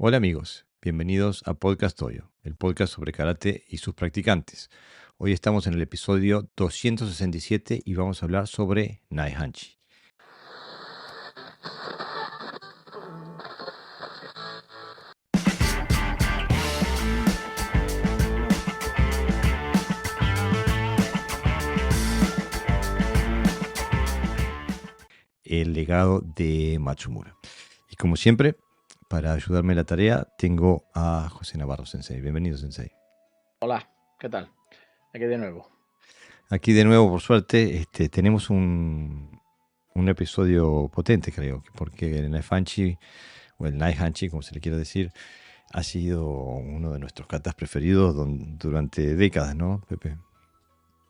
Hola amigos, bienvenidos a Podcast Toyo, el podcast sobre karate y sus practicantes. Hoy estamos en el episodio 267 y vamos a hablar sobre Naihanchi. El legado de Matsumura. Y como siempre, para ayudarme en la tarea, tengo a José Navarro Sensei. Bienvenido, Sensei. Hola, ¿qué tal? Aquí de nuevo. Aquí de nuevo, por suerte, tenemos un episodio potente, creo, porque el Naihanchi, o el Naihanchi, como se le quiere decir, ha sido uno de nuestros katas preferidos durante décadas, ¿no, Pepe?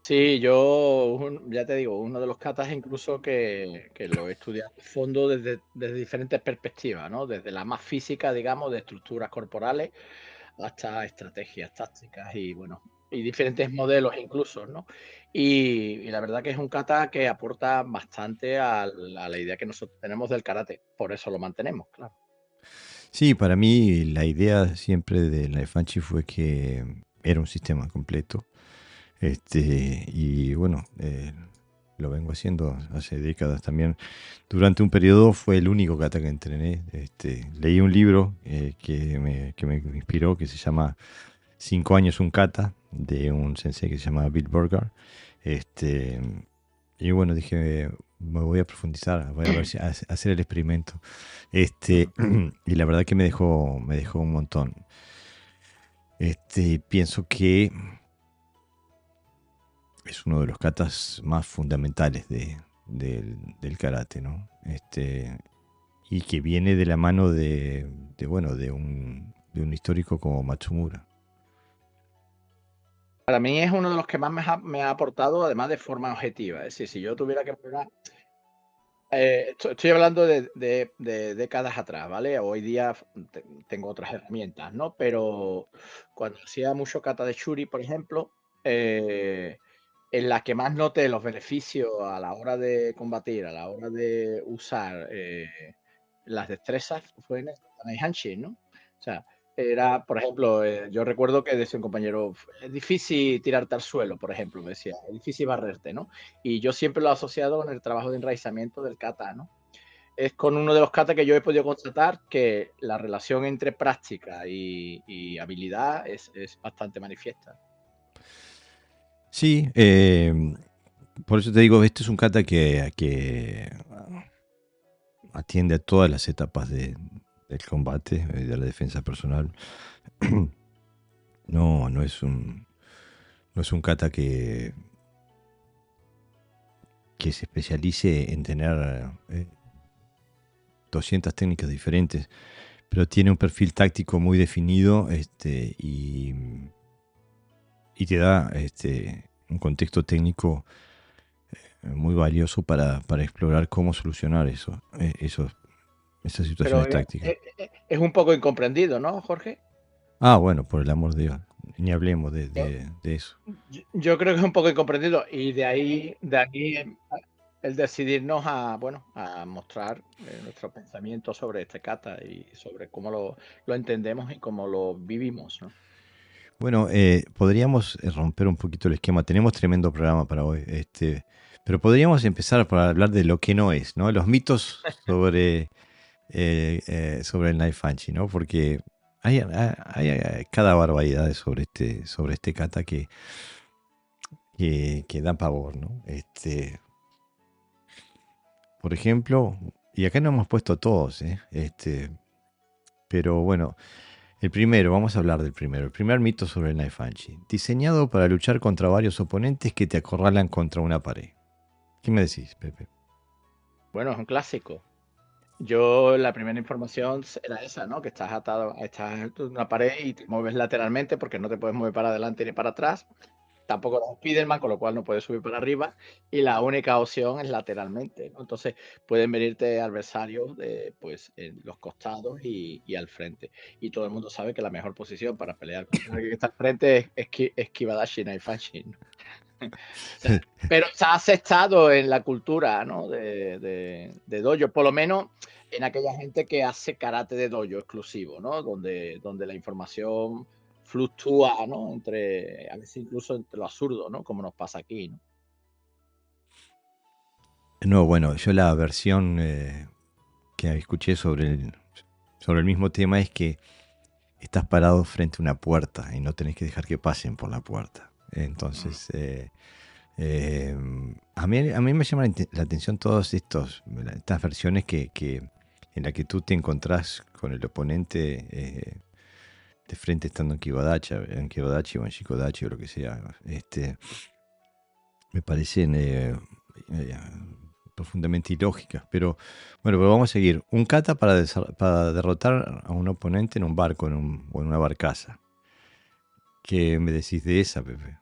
Sí, ya te digo, uno de los katas incluso que lo he estudiado a fondo desde diferentes perspectivas, ¿no? Desde la más física, digamos, de estructuras corporales, hasta estrategias tácticas y, bueno, y diferentes modelos incluso, ¿no? Y la verdad que es un kata que aporta bastante a la idea que nosotros tenemos del karate. Por eso lo mantenemos, claro. Sí, para mí la idea siempre de la Fanchi fue que era un sistema completo. Y bueno, lo vengo haciendo hace décadas también. Durante un periodo fue el único kata que entrené. Leí un libro que me inspiró que se llama 5 años un kata, de un sensei que se llama Bill Burger. Este, y bueno, dije, me voy a profundizar, voy a ver si hacer el experimento. Y la verdad que me dejó un montón. Pienso que es uno de los katas más fundamentales del karate, ¿no? Y que viene de la mano bueno, de un histórico como Matsumura. Para mí es uno de los que más me ha aportado, además de forma objetiva. Es decir, si yo tuviera que poner estoy hablando de décadas atrás, ¿vale? Hoy día tengo otras herramientas, ¿no? Pero cuando hacía mucho kata de shuri, por ejemplo, en la que más noté los beneficios a la hora de combatir, a la hora de usar las destrezas, fue en el Naihanchi, ¿no? O sea, era, por ejemplo, yo recuerdo que decía un compañero, es difícil tirarte al suelo, por ejemplo, me decía, es difícil barrerte, ¿no? Y yo siempre lo he asociado con el trabajo de enraizamiento del kata, ¿no? Es con uno de los kata que yo he podido constatar que la relación entre práctica y habilidad es bastante manifiesta. Sí, por eso te digo, este es un kata que atiende a todas las etapas del combate, de la defensa personal. No no es un kata que se especialice en tener 200 técnicas diferentes, pero tiene un perfil táctico muy definido, y te da un contexto técnico muy valioso para explorar cómo solucionar esas Pero situaciones tácticas. es un poco incomprendido, ¿no, Jorge? Ah, bueno, por el amor de Dios, ni hablemos de eso. Yo creo que es un poco incomprendido y de ahí el decidirnos a, bueno, a mostrar nuestro pensamiento sobre este kata y sobre cómo lo entendemos y cómo lo vivimos, ¿no? Bueno, podríamos romper un poquito el esquema. Tenemos tremendo programa para hoy, pero podríamos empezar por hablar de lo que no es, ¿no? Los mitos sobre el knife Fanchi, ¿no? Porque hay cada barbaridad sobre este kata que da pavor, ¿no? Por ejemplo, y acá no hemos puesto todos, ¿eh? Pero bueno, el primero, vamos a hablar del primero. El primer mito sobre el knife Fanchi. Diseñado para luchar contra varios oponentes que te acorralan contra una pared. ¿Qué me decís, Pepe? Bueno, es un clásico. Yo, la primera información era esa, ¿no? Que estás en una pared y te mueves lateralmente porque no te puedes mover para adelante ni para atrás. Tampoco eres Spiderman, con lo cual no puedes subir para arriba. Y la única opción es lateralmente, ¿no? Entonces pueden venirte adversarios pues, en los costados y al frente. Y todo el mundo sabe que la mejor posición para pelear contra alguien que está al frente es Kibadashi Naifanshi, ¿no? sea, pero está aceptado en la cultura, ¿no? De dojo, por lo menos en aquella gente que hace karate de dojo exclusivo, ¿no? Donde la información fluctúa, ¿no? A veces incluso entre lo absurdo, ¿no? Como nos pasa aquí, ¿no? No, bueno, yo la versión que escuché sobre el mismo tema es que estás parado frente a una puerta y no tenés que dejar que pasen por la puerta. Mm. Entonces, a mí me llama la atención todas estas versiones en las que tú te encontrás con el oponente de frente estando en Kibadachi o en Shikodachi o lo que sea. Me parecen eh, profundamente ilógicas. Pero vamos a seguir. Un kata para derrotar a un oponente en un barco o en una barcaza. ¿Qué me decís de esa, Pepe?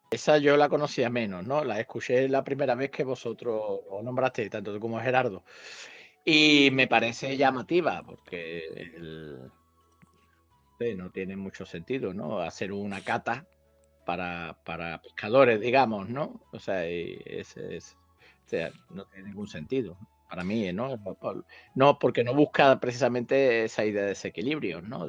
Esa yo la conocía menos, ¿no? La escuché la primera vez que vosotros lo nombraste, tanto tú como Gerardo. Y me parece llamativa, porque no tiene mucho sentido, ¿no? Hacer una cata para pescadores, digamos, ¿no? O sea, o sea, no tiene ningún sentido para mí, ¿no? No, porque no busca precisamente esa idea de desequilibrio, ¿no?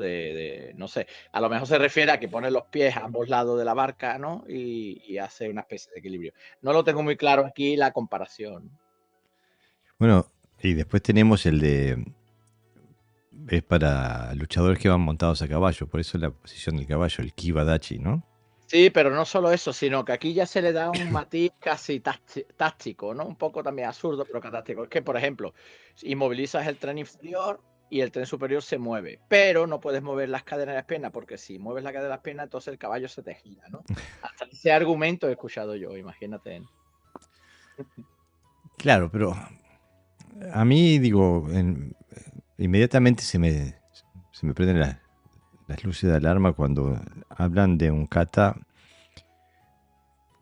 No sé, a lo mejor se refiere a que pone los pies a ambos lados de la barca, ¿no? Y hace una especie de equilibrio. No lo tengo muy claro aquí la comparación. Bueno, y después tenemos es para luchadores que van montados a caballo, por eso la posición del caballo, el Kibadachi, ¿no? Sí, pero no solo eso, sino que aquí ya se le da un matiz casi táctico, ¿no? Un poco también absurdo, pero táctico. Es que, por ejemplo, inmovilizas el tren inferior y el tren superior se mueve, pero no puedes mover las cadenas de las piernas, porque si mueves la cadera de las piernas, entonces el caballo se te gira, ¿no? Hasta ese argumento he escuchado yo, imagínate. Claro, pero a mí, digo, inmediatamente se me prenden las luces de alarma cuando hablan de un kata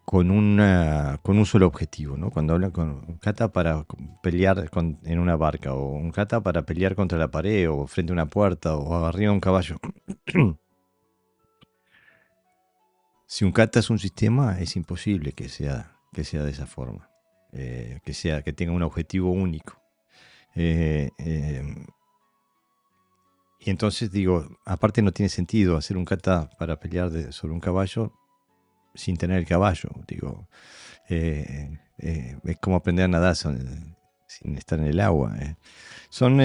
con un solo objetivo, ¿no? Cuando hablan con un kata para pelear en una barca, o un kata para pelear contra la pared, o frente a una puerta, o arriba de un caballo. Si un kata es un sistema, es imposible que sea de esa forma. Que tenga un objetivo único. Eh, eh, y entonces digo, aparte no tiene sentido hacer un kata para pelear sobre un caballo sin tener el caballo. Digo, es como aprender a nadar sin estar en el agua. Son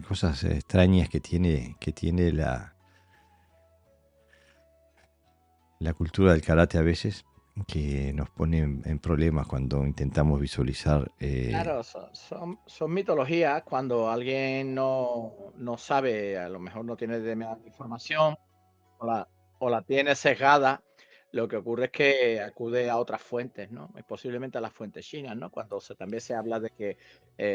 cosas extrañas que tiene la cultura del karate a veces, que nos pone en problemas cuando intentamos visualizar. Claro, son mitologías cuando alguien no sabe, a lo mejor no tiene determinada información o la tiene sesgada, lo que ocurre es que acude a otras fuentes, ¿no? Y posiblemente a las fuentes chinas, ¿no? Cuando también se habla de que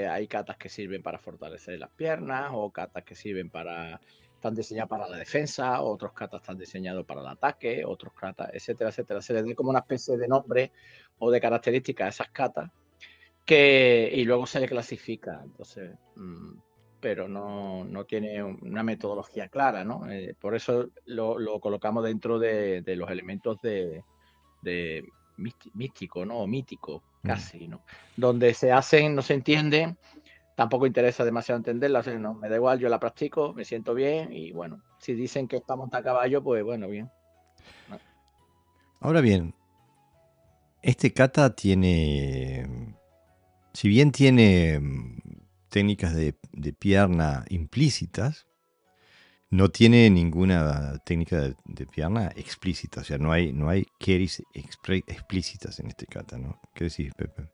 hay katas que sirven para fortalecer las piernas o katas que están diseñados para la defensa, otros katas están diseñados para el ataque, otros katas, etcétera, etcétera. Se les da como una especie de nombre o de características a esas katas y luego se le clasifica. Entonces, pero no tiene una metodología clara, ¿no? Por eso lo colocamos dentro de los elementos de místico, ¿no? O mítico, Mm. casi, ¿no? Donde se hacen, no se entienden, tampoco interesa demasiado entenderla, o sea, no, me da igual, yo la practico, me siento bien y bueno, si dicen que es para montar caballo, pues bueno, bien. ¿No? Ahora bien, este kata tiene, si bien tiene técnicas de pierna implícitas, no tiene ninguna técnica de pierna explícita. O sea, no hay keris explícitas en este kata, ¿no? ¿Qué decís, Pepe?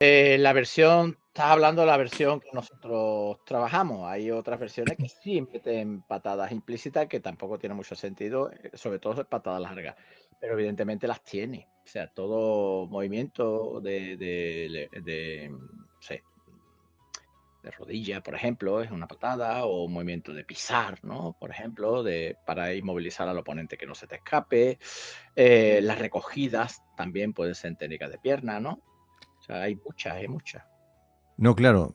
Estás hablando de la versión que nosotros trabajamos. Hay otras versiones que sí meten patadas implícitas que tampoco tiene mucho sentido, sobre todo patadas largas, pero evidentemente las tiene. O sea, todo movimiento no sé, de rodilla, por ejemplo, es una patada, o un movimiento de pisar, ¿no? Por ejemplo, para inmovilizar al oponente que no se te escape. Las recogidas también pueden ser técnicas de pierna, ¿no? O sea, hay muchas. No, claro.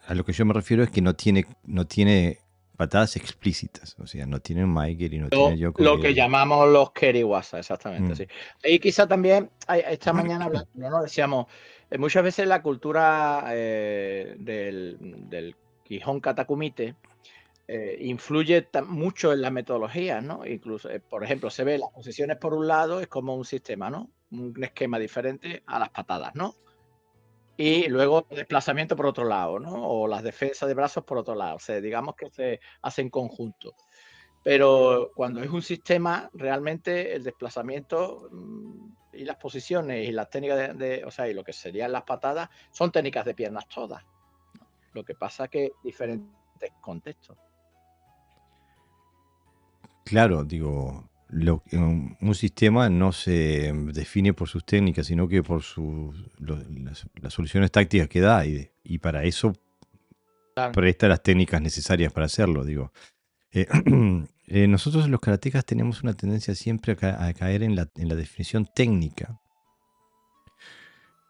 A lo que yo me refiero es que no tiene patadas explícitas, o sea, no tienen Maiger y no tienen Lo que Yokogiri. llamamos los Keriwasa, exactamente, Mm. sí. Y quizá también, esta mañana hablando, ¿no? Decíamos, muchas veces la cultura del Kihon Katakumite influye mucho en las metodologías, ¿no? Incluso, por ejemplo, se ve las posiciones por un lado, es como un sistema, ¿no? Un esquema diferente a las patadas, ¿no? Y luego el desplazamiento por otro lado, ¿no? O las defensas de brazos por otro lado. O sea, digamos que se hace en conjunto. Pero cuando es un sistema, realmente el desplazamiento y las posiciones y las técnicas o sea, y lo que serían las patadas, son técnicas de piernas todas, ¿no? Lo que pasa es que diferentes contextos. Claro, digo, un sistema no se define por sus técnicas, sino que por las soluciones tácticas que da, y para eso Claro. presta las técnicas necesarias para hacerlo, digo. Eh, nosotros los karatecas tenemos una tendencia siempre a caer en la definición técnica,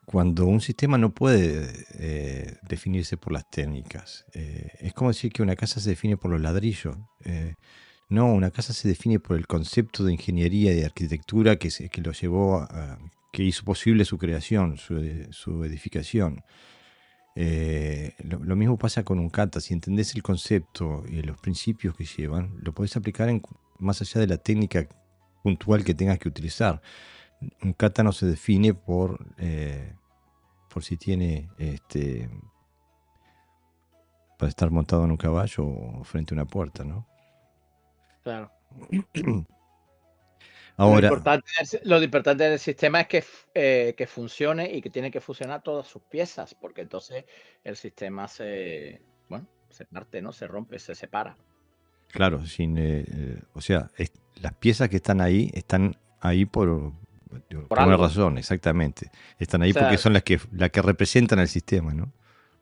cuando un sistema no puede definirse por las técnicas. Es como decir que una casa se define por los ladrillos. No, una casa se define por el concepto de ingeniería y de arquitectura que lo llevó que hizo posible su creación, su edificación. Lo mismo pasa con un kata. Si entendés el concepto y los principios que llevan, lo podés aplicar más allá de la técnica puntual que tengas que utilizar. Un kata no se define por si tiene para estar montado en un caballo o frente a una puerta, ¿no? Claro. Ahora, Lo importante del sistema es que funcione y que tiene que funcionar todas sus piezas, porque entonces el sistema se parte, ¿no? Se rompe, se separa. claro, o sea, las piezas que están ahí por una algo. razón, exactamente. Están O ahí porque sea, son las que representan el sistema, ¿no?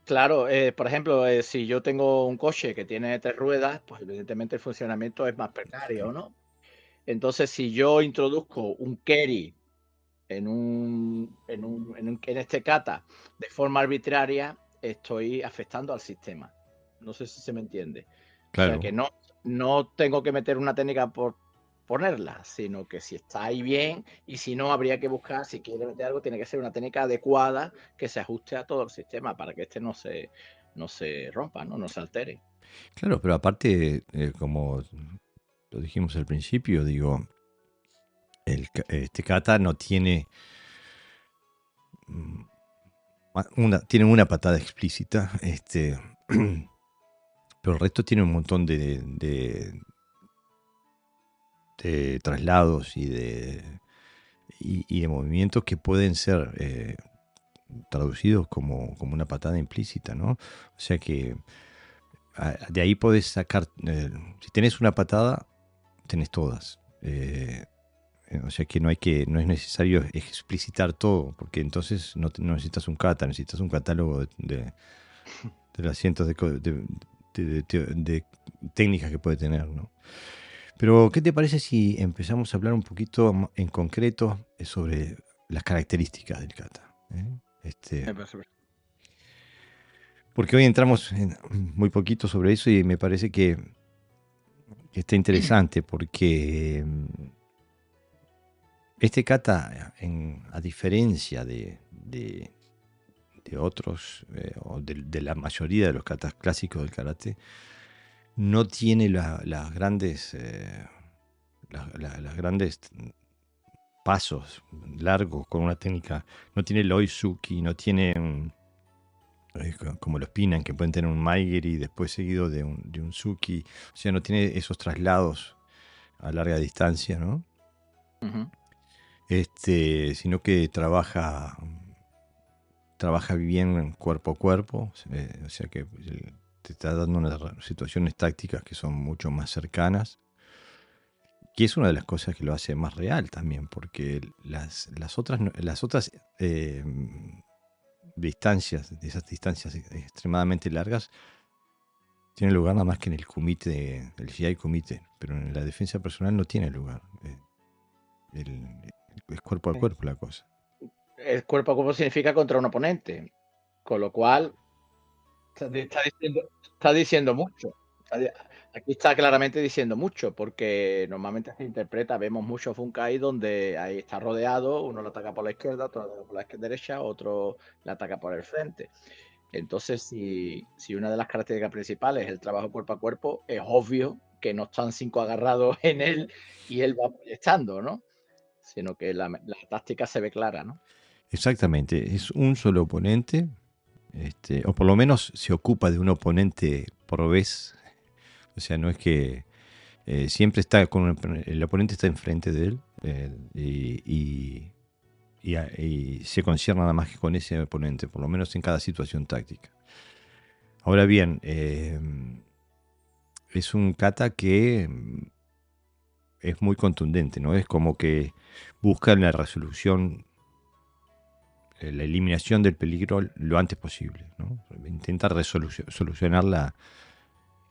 claro, por ejemplo, si yo tengo un coche que tiene 3 ruedas, pues evidentemente el funcionamiento es más precario, ¿no? Entonces, si yo introduzco un kerry en este kata de forma arbitraria, estoy afectando al sistema. No sé si se me entiende. O sea Claro. que no tengo que meter una técnica por ponerla, sino que si está ahí bien, y si no, habría que buscar, si quiere meter algo, tiene que ser una técnica adecuada que se ajuste a todo el sistema para que este no se rompa, no se altere. Claro, pero aparte, como lo dijimos al principio, digo, este kata no tiene mm, tiene una patada explícita, pero el resto tiene un montón de traslados y de movimientos que pueden ser traducidos como una patada implícita, ¿no? O sea que de ahí podés sacar, si tenés una patada, tenés todas. O sea que no es necesario explicitar todo, porque entonces no necesitas un kata, necesitas un catálogo de las cientos de técnicas que puede tener, ¿no? Pero, ¿qué te parece si empezamos a hablar un poquito en concreto sobre las características del kata? Me parece perfecto. Porque hoy entramos muy poquito sobre eso y me parece que está interesante porque este kata, a diferencia de otros, o de la mayoría de los katas clásicos del karate, no tiene las grandes, las grandes pasos largos con una técnica. No tiene el oizuki, no tiene como los pinan, que pueden tener un maigiri después seguido de un suki. O sea, no tiene esos traslados a larga distancia, ¿no? Ujú. Sino que trabaja bien cuerpo a cuerpo, o sea que te está dando unas situaciones tácticas que son mucho más cercanas, que es una de las cosas que lo hace más real también, porque las otras distancias, de esas distancias extremadamente largas, tienen lugar nada más que en el kumite, el GI kumite, pero en la defensa personal no tiene lugar. Es cuerpo a cuerpo la cosa. El cuerpo a cuerpo significa contra un oponente, con lo cual está diciendo mucho. Aquí está claramente diciendo mucho, porque normalmente se interpreta, vemos muchos Bunkai donde ahí está rodeado, uno lo ataca por la izquierda, otro lo ataca por la derecha, otro le ataca por el frente. Entonces, si una de las características principales es el trabajo cuerpo a cuerpo, es obvio que no están 5 agarrados en él y él va proyectando, ¿no? Sino que la táctica se ve clara, ¿no? Exactamente, es un solo oponente, o por lo menos se ocupa de un oponente por vez. O sea, no es que siempre está con el oponente está enfrente de él, y se concierne nada más que con ese oponente, por lo menos en cada situación táctica. Ahora bien, es un kata que es muy contundente, ¿no? Es como que busca la resolución, la eliminación del peligro lo antes posible, ¿no? Intenta solucionar la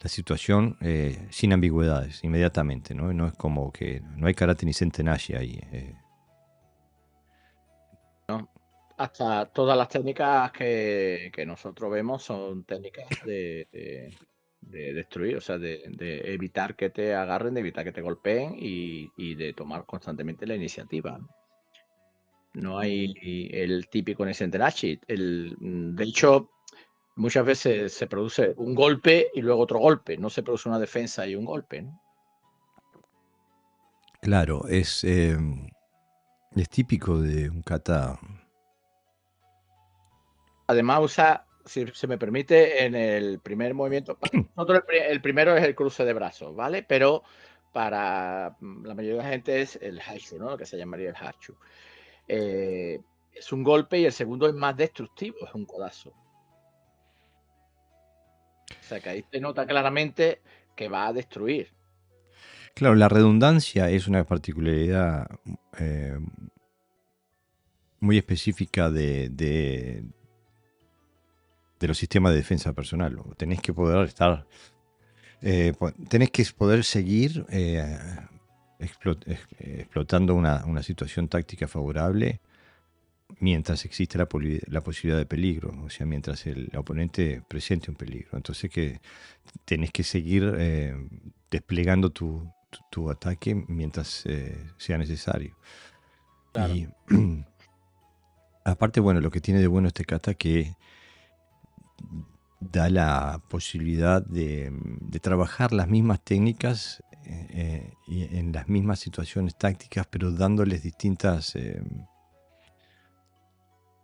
situación sin ambigüedades, inmediatamente, ¿no? No es como que no hay karate ni sentenashi ahí. Hasta todas las técnicas que nosotros vemos son técnicas de destruir, o sea, de evitar que te agarren, de evitar que te golpeen y de tomar constantemente la iniciativa. No hay el típico Nesenterachi. De hecho, muchas veces se produce un golpe y luego otro golpe. No se produce una defensa y un golpe, ¿no? Claro, es típico de un kata. Además usa, si se me permite, en el primer movimiento, nosotros el primero es el cruce de brazos, ¿vale? Pero para la mayoría de la gente es el hachu, ¿no? Lo que se llamaría el hachu. Es un golpe y el segundo es más destructivo, es un codazo. O sea que ahí se nota claramente que va a destruir. Claro, la redundancia es una particularidad muy específica de los sistemas de defensa personal. Tenés que poder estar, tenés que poder seguir explotando una situación táctica favorable mientras existe la posibilidad de peligro, o sea, mientras el oponente presente un peligro. Entonces que tenés que seguir desplegando tu ataque mientras sea necesario. Claro. Y aparte, bueno, lo que tiene de bueno este kata que da la posibilidad de trabajar las mismas técnicas y en las mismas situaciones tácticas, pero dándoles distintas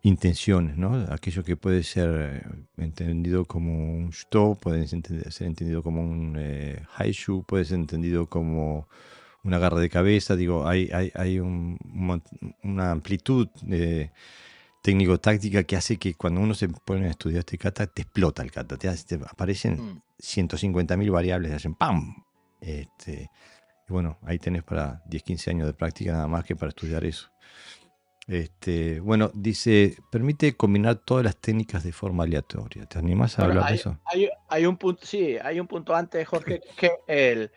intenciones, ¿no? Aquello que puede ser entendido como un shto, puede ser entendido como un haishu, puede ser entendido como una garra de cabeza. Digo, hay una amplitud técnico-táctica que hace que cuando uno se pone a estudiar este kata, te explota el kata, te aparecen 150.000 variables, hacen ¡pam! Y bueno, ahí tenés para 10, 15 años de práctica nada más que para estudiar eso. Bueno, dice, permite combinar todas las técnicas de forma aleatoria. ¿Te animás a hablar de eso? Hay un punto, sí, hay un punto antes, Jorge, que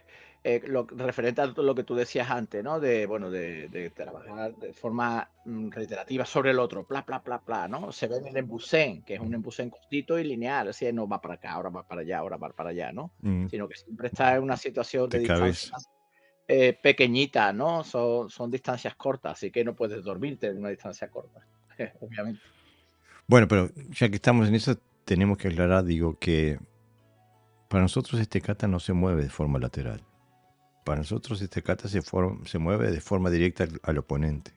lo referente a lo que tú decías antes, ¿no? De trabajar de forma reiterativa sobre el otro, pla, pla, pla, pla, ¿no? Se ve en el embusén, que es un embusén cortito y lineal, así no va para acá, ahora va para allá, ahora va para allá, ¿no? Sino que siempre está en una situación de De distancia cabeza. pequeñita, ¿no? Son distancias cortas, así que no puedes dormirte en una distancia corta, obviamente. Bueno, pero ya que estamos en eso, tenemos que aclarar, digo, que para nosotros este kata no se mueve de forma lateral. Para nosotros este kata se mueve de forma directa al oponente.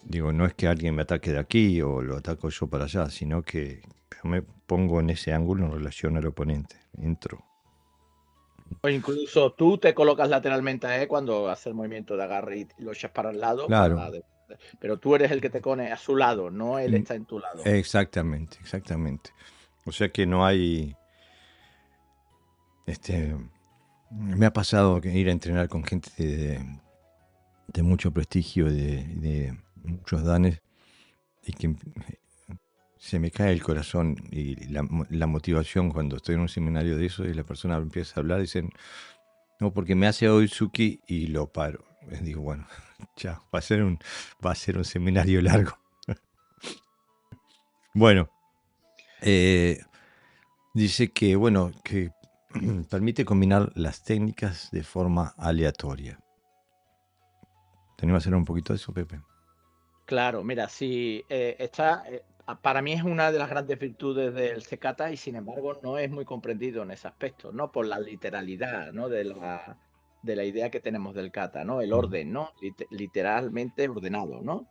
Digo, no es que alguien me ataque de aquí o lo ataco yo para allá, sino que yo me pongo en ese ángulo en relación al oponente. Entro. O incluso tú te colocas lateralmente cuando hace el movimiento de agarre y lo echas para el lado, Claro. pero tú eres el que te pone a su lado, no él está en tu lado. Exactamente, exactamente. O sea que no hay... me ha pasado que ir a entrenar con gente de mucho prestigio, de muchos danes, y que se me cae el corazón y la motivación cuando estoy en un seminario de eso y la persona empieza a hablar y dicen, no, porque me hace Oitsuki y lo paro. Les digo, bueno, ya, va a ser un seminario largo. Bueno, Dice que, bueno, que permite combinar las técnicas de forma aleatoria. ¿Tenemos a hacer un poquito de eso, Pepe? Claro, mira, sí, para mí es una de las grandes virtudes del Cecata y sin embargo no es muy comprendido en ese aspecto, ¿no? Por la literalidad, ¿no? De la idea que tenemos del kata, ¿no? El Mm. orden, ¿no? Literalmente ordenado, ¿no?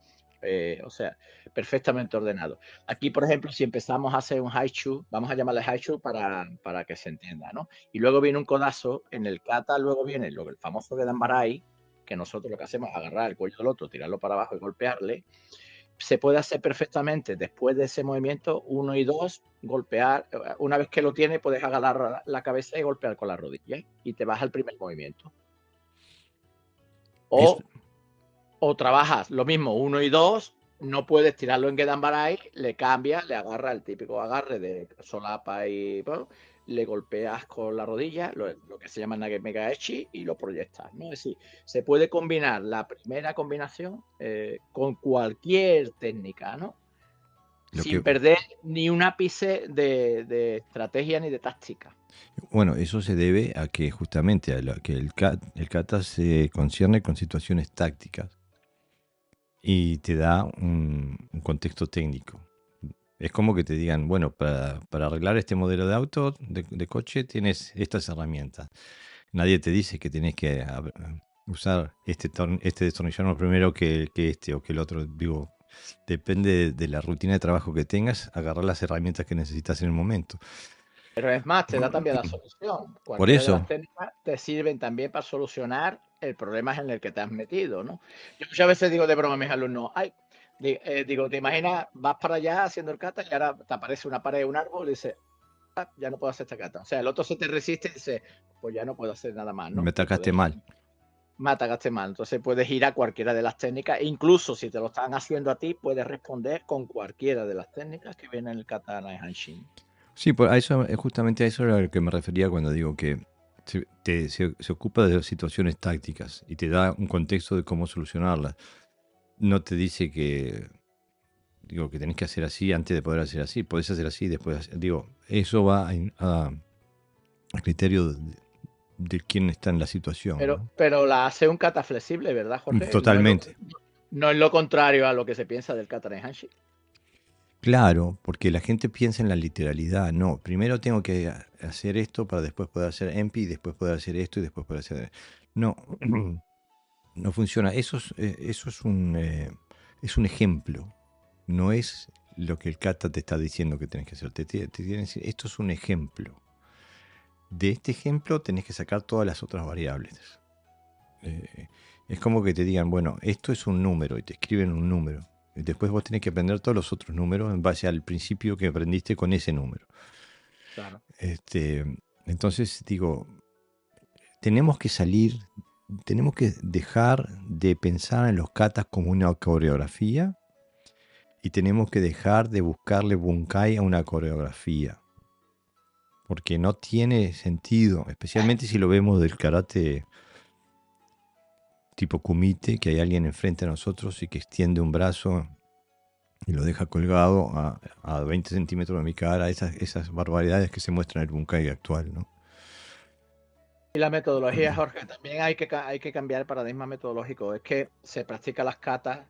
O sea, perfectamente ordenado. Aquí, por ejemplo, si empezamos a hacer un haichu, vamos a llamarle haichu para que se entienda, ¿no? Y luego viene un codazo, en el kata luego viene el famoso Gedan Barai, que nosotros lo que hacemos es agarrar el cuello del otro, tirarlo para abajo y golpearle. Se puede hacer perfectamente después de ese movimiento 1 y 2, golpear. Una vez que lo tiene, puedes agarrar la cabeza y golpear con la rodilla y te vas al primer movimiento. Eso, O trabajas lo mismo 1 y 2, no puedes tirarlo en Gedan Barai, le cambias, le agarra el típico agarre de solapa y le golpeas con la rodilla, lo que se llama Nagemega Echi, y lo proyectas, ¿no? Es decir, se puede combinar la primera combinación con cualquier técnica, ¿no? lo que, Sin perder ni un ápice de estrategia ni de táctica. bueno, eso se debe a que justamente que el kata se concierne con situaciones tácticas y te da un contexto técnico. Es como que te digan, bueno, para arreglar este modelo de auto, de coche, tienes estas herramientas. Nadie te dice que tienes que usar este destornillador primero que este o que el otro. Digo, depende de la rutina de trabajo que tengas, agarrar las herramientas que necesitas en el momento. Pero es más, te da también la solución. Por Cualquiera de las eso, técnicas te sirven también para solucionar el problema en el que te has metido, ¿no? Yo muchas veces digo de broma a mis alumnos, ay, digo, te imaginas, vas para allá haciendo el kata y ahora te aparece una pared, un árbol y dices, ah, ya no puedo hacer esta kata. O sea, el otro se te resiste y dice, pues ya no puedo hacer nada más, me ¿no? Y atacaste puedes mal. mata, gaste mal. Entonces puedes ir a cualquiera de las técnicas, e incluso si te lo están haciendo a ti, puedes responder con cualquiera de las técnicas que viene en el katana y Hanshin. Sí, a eso, justamente a eso era a lo que me refería cuando digo que se ocupa de situaciones tácticas y te da un contexto de cómo solucionarlas. No te dice que, digo, que tenés que hacer así antes de poder hacer así. Podés hacer así después. Digo, eso va a criterio de quién está en la situación, ¿no? Pero la hace un kata flexible, ¿verdad, Jorge? Totalmente. No es lo contrario a lo que se piensa del katana y Hanshin. Claro, porque la gente piensa en la literalidad. No, primero tengo que hacer esto para después poder hacer EMPI, después poder hacer esto y después poder hacer... No, no funciona. Eso es un ejemplo. No es lo que el kata te está diciendo que tenés que hacer. Te tiene que decir, esto es un ejemplo. De este ejemplo tenés que sacar todas las otras variables. Es como que te digan, bueno, esto es un número y te escriben un número. Y después vos tenés que aprender todos los otros números en base al principio que aprendiste con ese número. Claro. Este, entonces digo, tenemos que salir, tenemos que dejar de pensar en los katas como una coreografía y tenemos que dejar de buscarle bunkai a una coreografía. Porque no tiene sentido, especialmente si lo vemos del karate tipo kumite, que hay alguien enfrente a nosotros y que extiende un brazo y lo deja colgado a 20 centímetros de mi cara, esas barbaridades que se muestran en el bunkai actual, ¿no? Y la metodología, Jorge, también hay que cambiar el paradigma metodológico. Es que se practica las katas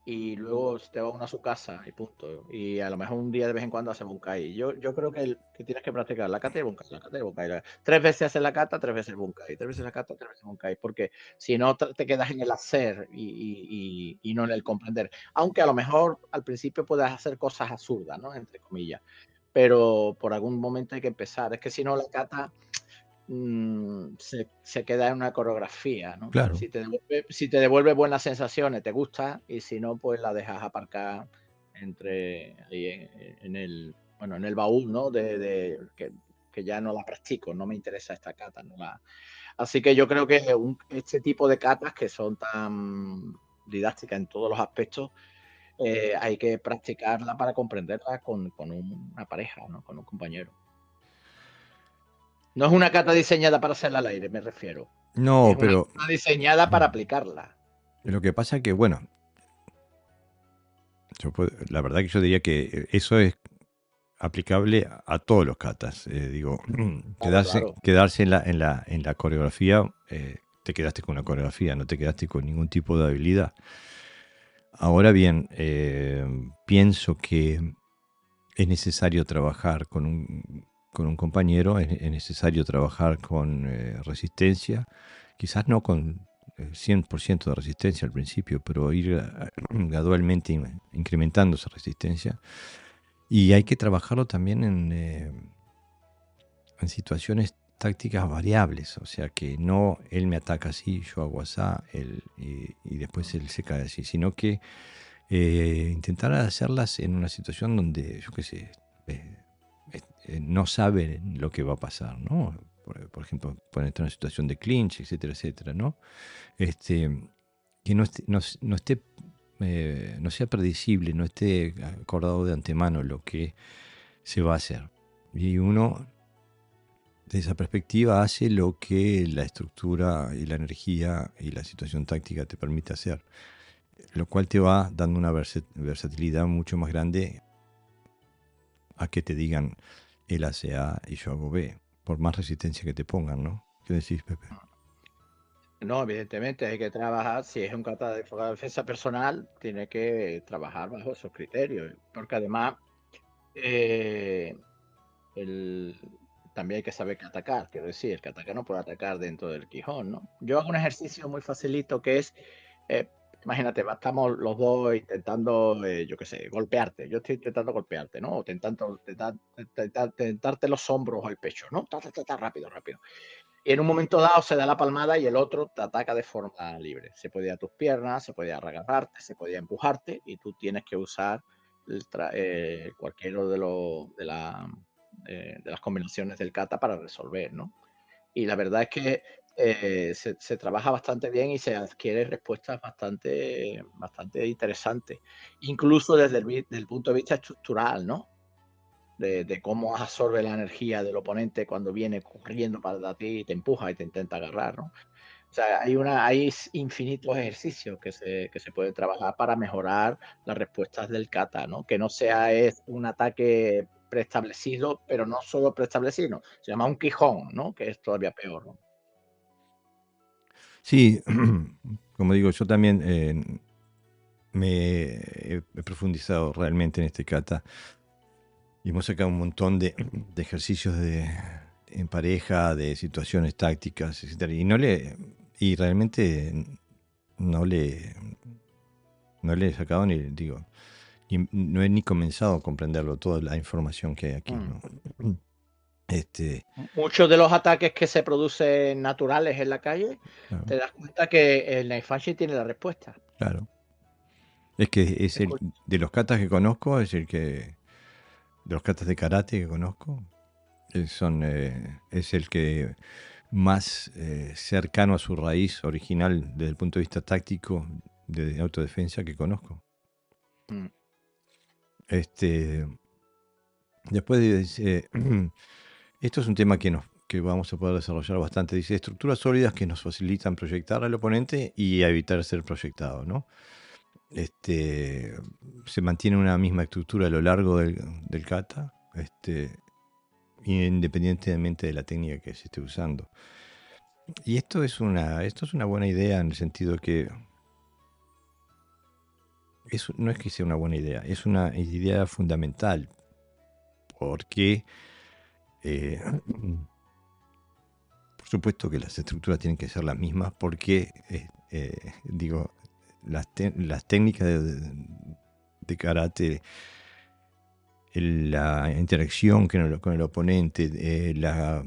y luego te va uno a su casa y punto. Y a lo mejor un día de vez en cuando hace bunkai. Yo creo que tienes que practicar la kata y el bunkai, la kata y el bunkai. 3 veces hacer la kata, 3 veces el bunkai. 3 veces la kata, 3 veces el bunkai. Porque si no, te quedas en el hacer y no en el comprender. Aunque a lo mejor al principio puedas hacer cosas absurdas, ¿no? Entre comillas. Pero por algún momento hay que empezar. Es que si no, la kata se queda en una coreografía, ¿no? Claro. Si te devuelve buenas sensaciones, te gusta, y si no, pues la dejas aparcar ahí en el baúl, ¿no? Que ya no la practico, no me interesa esta cata. Así que yo creo que este tipo de catas que son tan didácticas en todos los aspectos, hay que practicarla para comprenderla con una pareja, ¿no? Con un compañero. No es una cata diseñada para hacerla al aire, me refiero. No, Es una pero cata diseñada para aplicarla. lo que pasa que, bueno, la verdad que yo diría que eso es aplicable a todos los katas. Digo, Claro, claro. quedarse en la coreografía, te quedaste con la coreografía, no te quedaste con ningún tipo de habilidad. Ahora bien, pienso que es necesario trabajar con un compañero, es necesario trabajar con resistencia, quizás no con 100% de resistencia al principio, pero ir gradualmente incrementando esa resistencia. Y hay que trabajarlo también en situaciones tácticas variables, o sea que no él me ataca así, yo hago así, y después él se cae así, sino que intentar hacerlas en una situación donde, yo qué sé, eh, no sabe lo que va a pasar, ¿no? Por ejemplo, ponerte en una situación de clinch, etcétera, etcétera, ¿no? Este, que no esté no sea predecible, no esté acordado de antemano lo que se va a hacer. Y uno, de esa perspectiva, hace lo que la estructura y la energía y la situación táctica te permite hacer, lo cual te va dando una versatilidad mucho más grande a que te digan él hace A y yo hago B, por más resistencia que te pongan, ¿no? ¿Qué decís, Pepe? No, evidentemente hay que trabajar, si es un kata de defensa personal, tiene que trabajar bajo esos criterios, porque además eh, el, también hay que saber que atacar, quiero decir, el que ataca no puede atacar dentro del Quijón, ¿no? Yo hago un ejercicio muy facilito que es, eh, imagínate, estamos los dos intentando, yo qué sé, golpearte, yo estoy intentando golpearte, ¿no? O tentarte los hombros o el pecho, ¿no? Rápido, rápido. Y en un momento dado se da la palmada y el otro te ataca de forma libre. Se puede ir a tus piernas, se puede agarrarte, se puede empujarte y tú tienes que usar cualquiera de las combinaciones del kata para resolver, ¿no? Y la verdad es que se trabaja bastante bien y se adquiere respuestas bastante interesantes, incluso desde el punto de vista estructural, ¿no? De cómo absorbe la energía del oponente cuando viene corriendo para ti y te empuja y te intenta agarrar, ¿no? O sea, hay infinitos ejercicios que se pueden trabajar para mejorar las respuestas del kata, ¿no? Que no sea es un ataque preestablecido, pero no solo preestablecido, se llama un quijón, ¿no? Que es todavía peor, ¿no? Sí, como digo, yo también he profundizado realmente en este kata y hemos sacado un montón de ejercicios en pareja, de situaciones tácticas, etcétera. Y realmente no le, no le he sacado ni, digo, no he ni comenzado a comprenderlo, toda la información que hay aquí, Mm. ¿no? Este, Muchos de los ataques que se producen naturales en la calle, claro, te das cuenta que el Naifashi tiene la respuesta. claro. Es que es Es el, de los katas que conozco, de los katas de karate que conozco, es el que más cercano a su raíz original desde el punto de vista táctico de autodefensa que conozco. Mm. Este, después dice, esto es un tema que vamos a poder desarrollar bastante. Dice, estructuras sólidas que nos facilitan proyectar al oponente y evitar ser proyectado, ¿no? Se mantiene una misma estructura a lo largo del kata, independientemente de la técnica que se esté usando. Y esto es una buena idea en el sentido que no es que sea una buena idea, es una idea fundamental, porque eh, por supuesto que las estructuras tienen que ser las mismas, porque digo, las técnicas de karate, la interacción con el oponente, la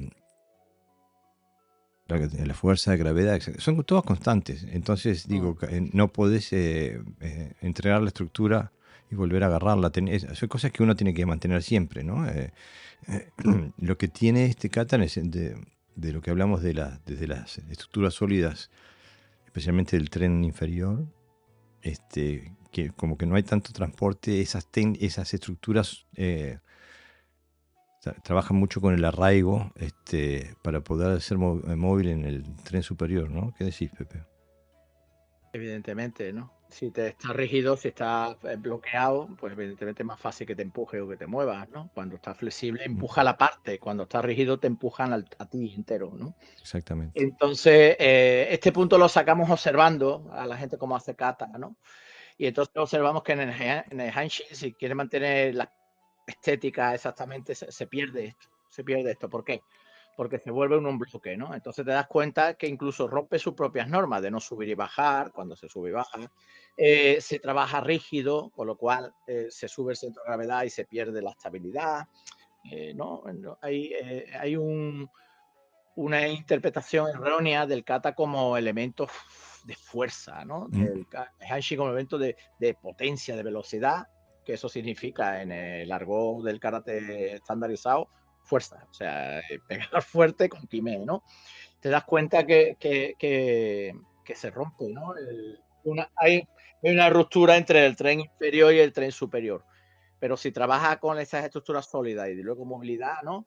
fuerza de gravedad, son todas constantes. Entonces, digo, no podés entregar la estructura y volver a agarrarla. Son cosas que uno tiene que mantener siempre, ¿no? Lo que tiene este kata de lo que hablamos desde las estructuras sólidas, especialmente del tren inferior, que como que no hay tanto transporte, esas estructuras trabajan mucho con el arraigo para poder ser móvil en el tren superior, ¿no? ¿Qué decís, Pepe? Evidentemente, ¿no? Si te está rígido, si está bloqueado, pues evidentemente es más fácil que te empuje o que te muevas, ¿no? Cuando está flexible, empuja la parte. Cuando está rígido, te empujan a ti entero, ¿no? Exactamente. Entonces, este punto lo sacamos observando a la gente cómo hace kata, ¿no? Y entonces observamos que en el Hanshi, si quiere mantener la estética exactamente, se pierde esto. Se pierde esto. ¿Por qué? Porque se vuelve un bloque, ¿no? Entonces te das cuenta que incluso rompe sus propias normas de no subir y bajar, cuando se sube y baja. Se trabaja rígido, con lo cual se sube el centro de gravedad y se pierde la estabilidad. ¿No? Hay una interpretación errónea del kata como elemento de fuerza, ¿no? Del Hanshi como elemento de potencia, de velocidad, que eso significa en el argot del karate estandarizado, fuerza, o sea, pegar fuerte con kime, ¿no? Te das cuenta que se rompe, ¿no? Hay una ruptura entre el tren inferior y el tren superior. Pero si trabajas con esas estructuras sólidas y luego movilidad, ¿no?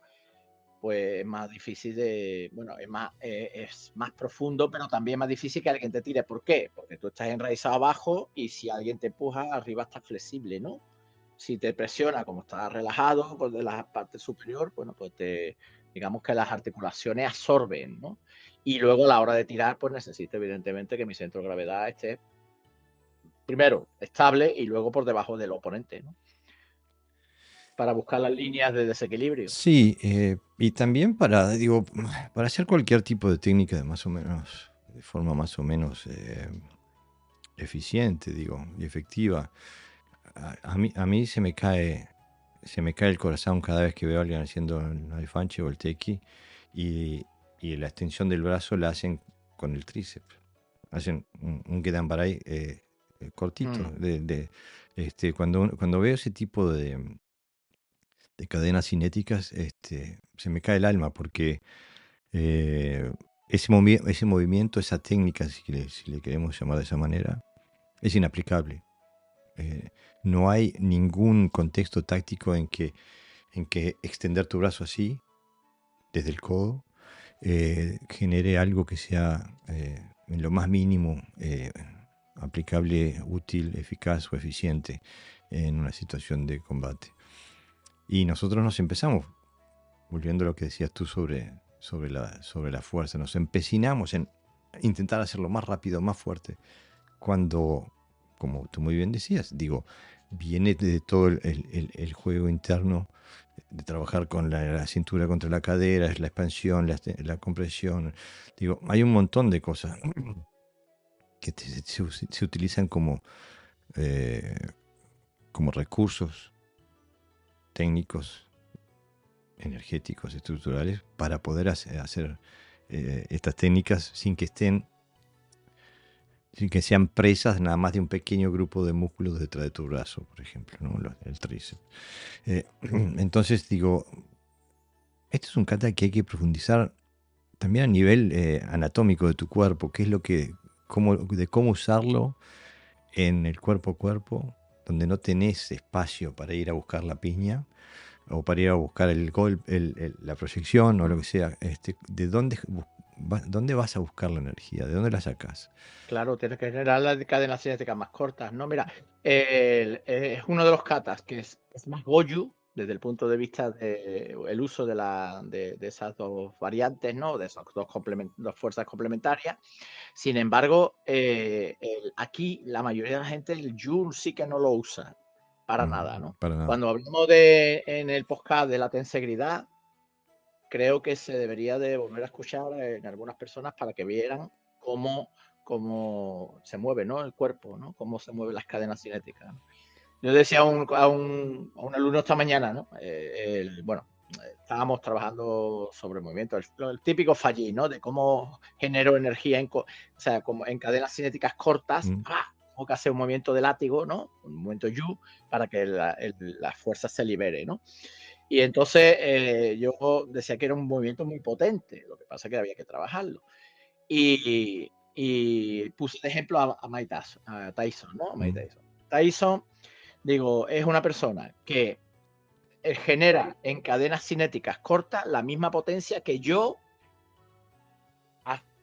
Pues es más difícil bueno, es más profundo, pero también más difícil que alguien te tire. ¿Por qué? Porque tú estás enraizado abajo y si alguien te empuja, arriba estás flexible, ¿no? Si te presiona, como estás relajado pues de la parte superior, bueno, pues digamos que las articulaciones absorben, ¿no? Y luego a la hora de tirar, pues necesito evidentemente que mi centro de gravedad esté primero estable y luego por debajo del oponente, ¿no? Para buscar las líneas de desequilibrio. Sí, y también digo, para hacer cualquier tipo de técnica de más o menos, de forma más o menos eficiente, digo, y efectiva, a mí se me cae el corazón cada vez que veo a alguien haciendo el knife punch o el teki y la extensión del brazo la hacen con el tríceps. Hacen un Gedanbarai cortito. Cuando veo ese tipo de cadenas cinéticas, se me cae el alma porque ese movimiento, esa técnica, si le queremos llamar de esa manera, es inaplicable. No hay ningún contexto táctico en que extender tu brazo así, desde el codo, genere algo que sea en lo más mínimo aplicable, útil, eficaz o eficiente en una situación de combate. Y nosotros nos empezamos, volviendo a lo que decías tú sobre la fuerza, nos empecinamos en intentar hacerlo más rápido, más fuerte, cuando, como tú muy bien decías, digo, viene de todo el juego interno de trabajar con la cintura contra la cadera, es la expansión, la compresión. Digo, hay un montón de cosas que se utilizan eh, como recursos técnicos, energéticos, estructurales, para poder hacer estas técnicas sin que sean presas nada más de un pequeño grupo de músculos detrás de tu brazo, por ejemplo, ¿no? El tríceps. Entonces digo, este es un kata que hay que profundizar también a nivel anatómico de tu cuerpo, qué es de cómo usarlo en el cuerpo a cuerpo, donde no tenés espacio para ir a buscar la piña o para ir a buscar el golpe, la proyección o lo que sea. ¿De dónde vas a buscar la energía? ¿De dónde la sacas? Claro, tienes que generar las cadenas cinéticas más cortas, ¿no? Mira, es uno de los katas que es más goju desde el punto de vista del uso de esas dos variantes, ¿no? De esas dos fuerzas complementarias. Sin embargo, aquí la mayoría de la gente el Joule sí que no lo usa para nada, ¿no? Para nada. Cuando hablamos en el podcast de la tensegridad, creo que se debería de volver a escuchar en algunas personas para que vieran cómo se mueve, ¿no? El cuerpo, ¿no? Cómo se mueven las cadenas cinéticas, ¿no? Yo decía a un alumno esta mañana, ¿no? Bueno, estábamos trabajando sobre el movimiento, el típico fallí, ¿no? De cómo genero energía o sea, como en cadenas cinéticas cortas, tengo que hacer un movimiento de látigo, ¿no? Un movimiento yu para que la fuerza se libere, ¿no? Y entonces yo decía que era un movimiento muy potente, lo que pasa es que había que trabajarlo. Y puse de ejemplo a Mike Tyson, a Tyson, ¿no? Mike Tyson. Tyson, digo, es una persona que genera en cadenas cinéticas cortas la misma potencia que yo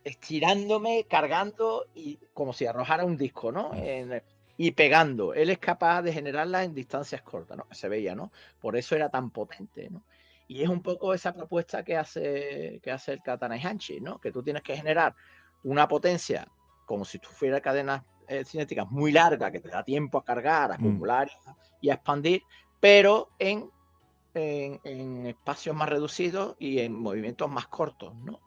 estirándome, cargando y como si arrojara un disco, ¿no? Y pegando. Él es capaz de generarla en distancias cortas, ¿no? Se veía, ¿no? Por eso era tan potente, ¿no? Y es un poco esa propuesta que hace el Katana Hanchi, ¿no? Que tú tienes que generar una potencia como si tuviera cadenas cinéticas muy largas, que te da tiempo a cargar, a acumular y a expandir, pero en espacios más reducidos y en movimientos más cortos, ¿no?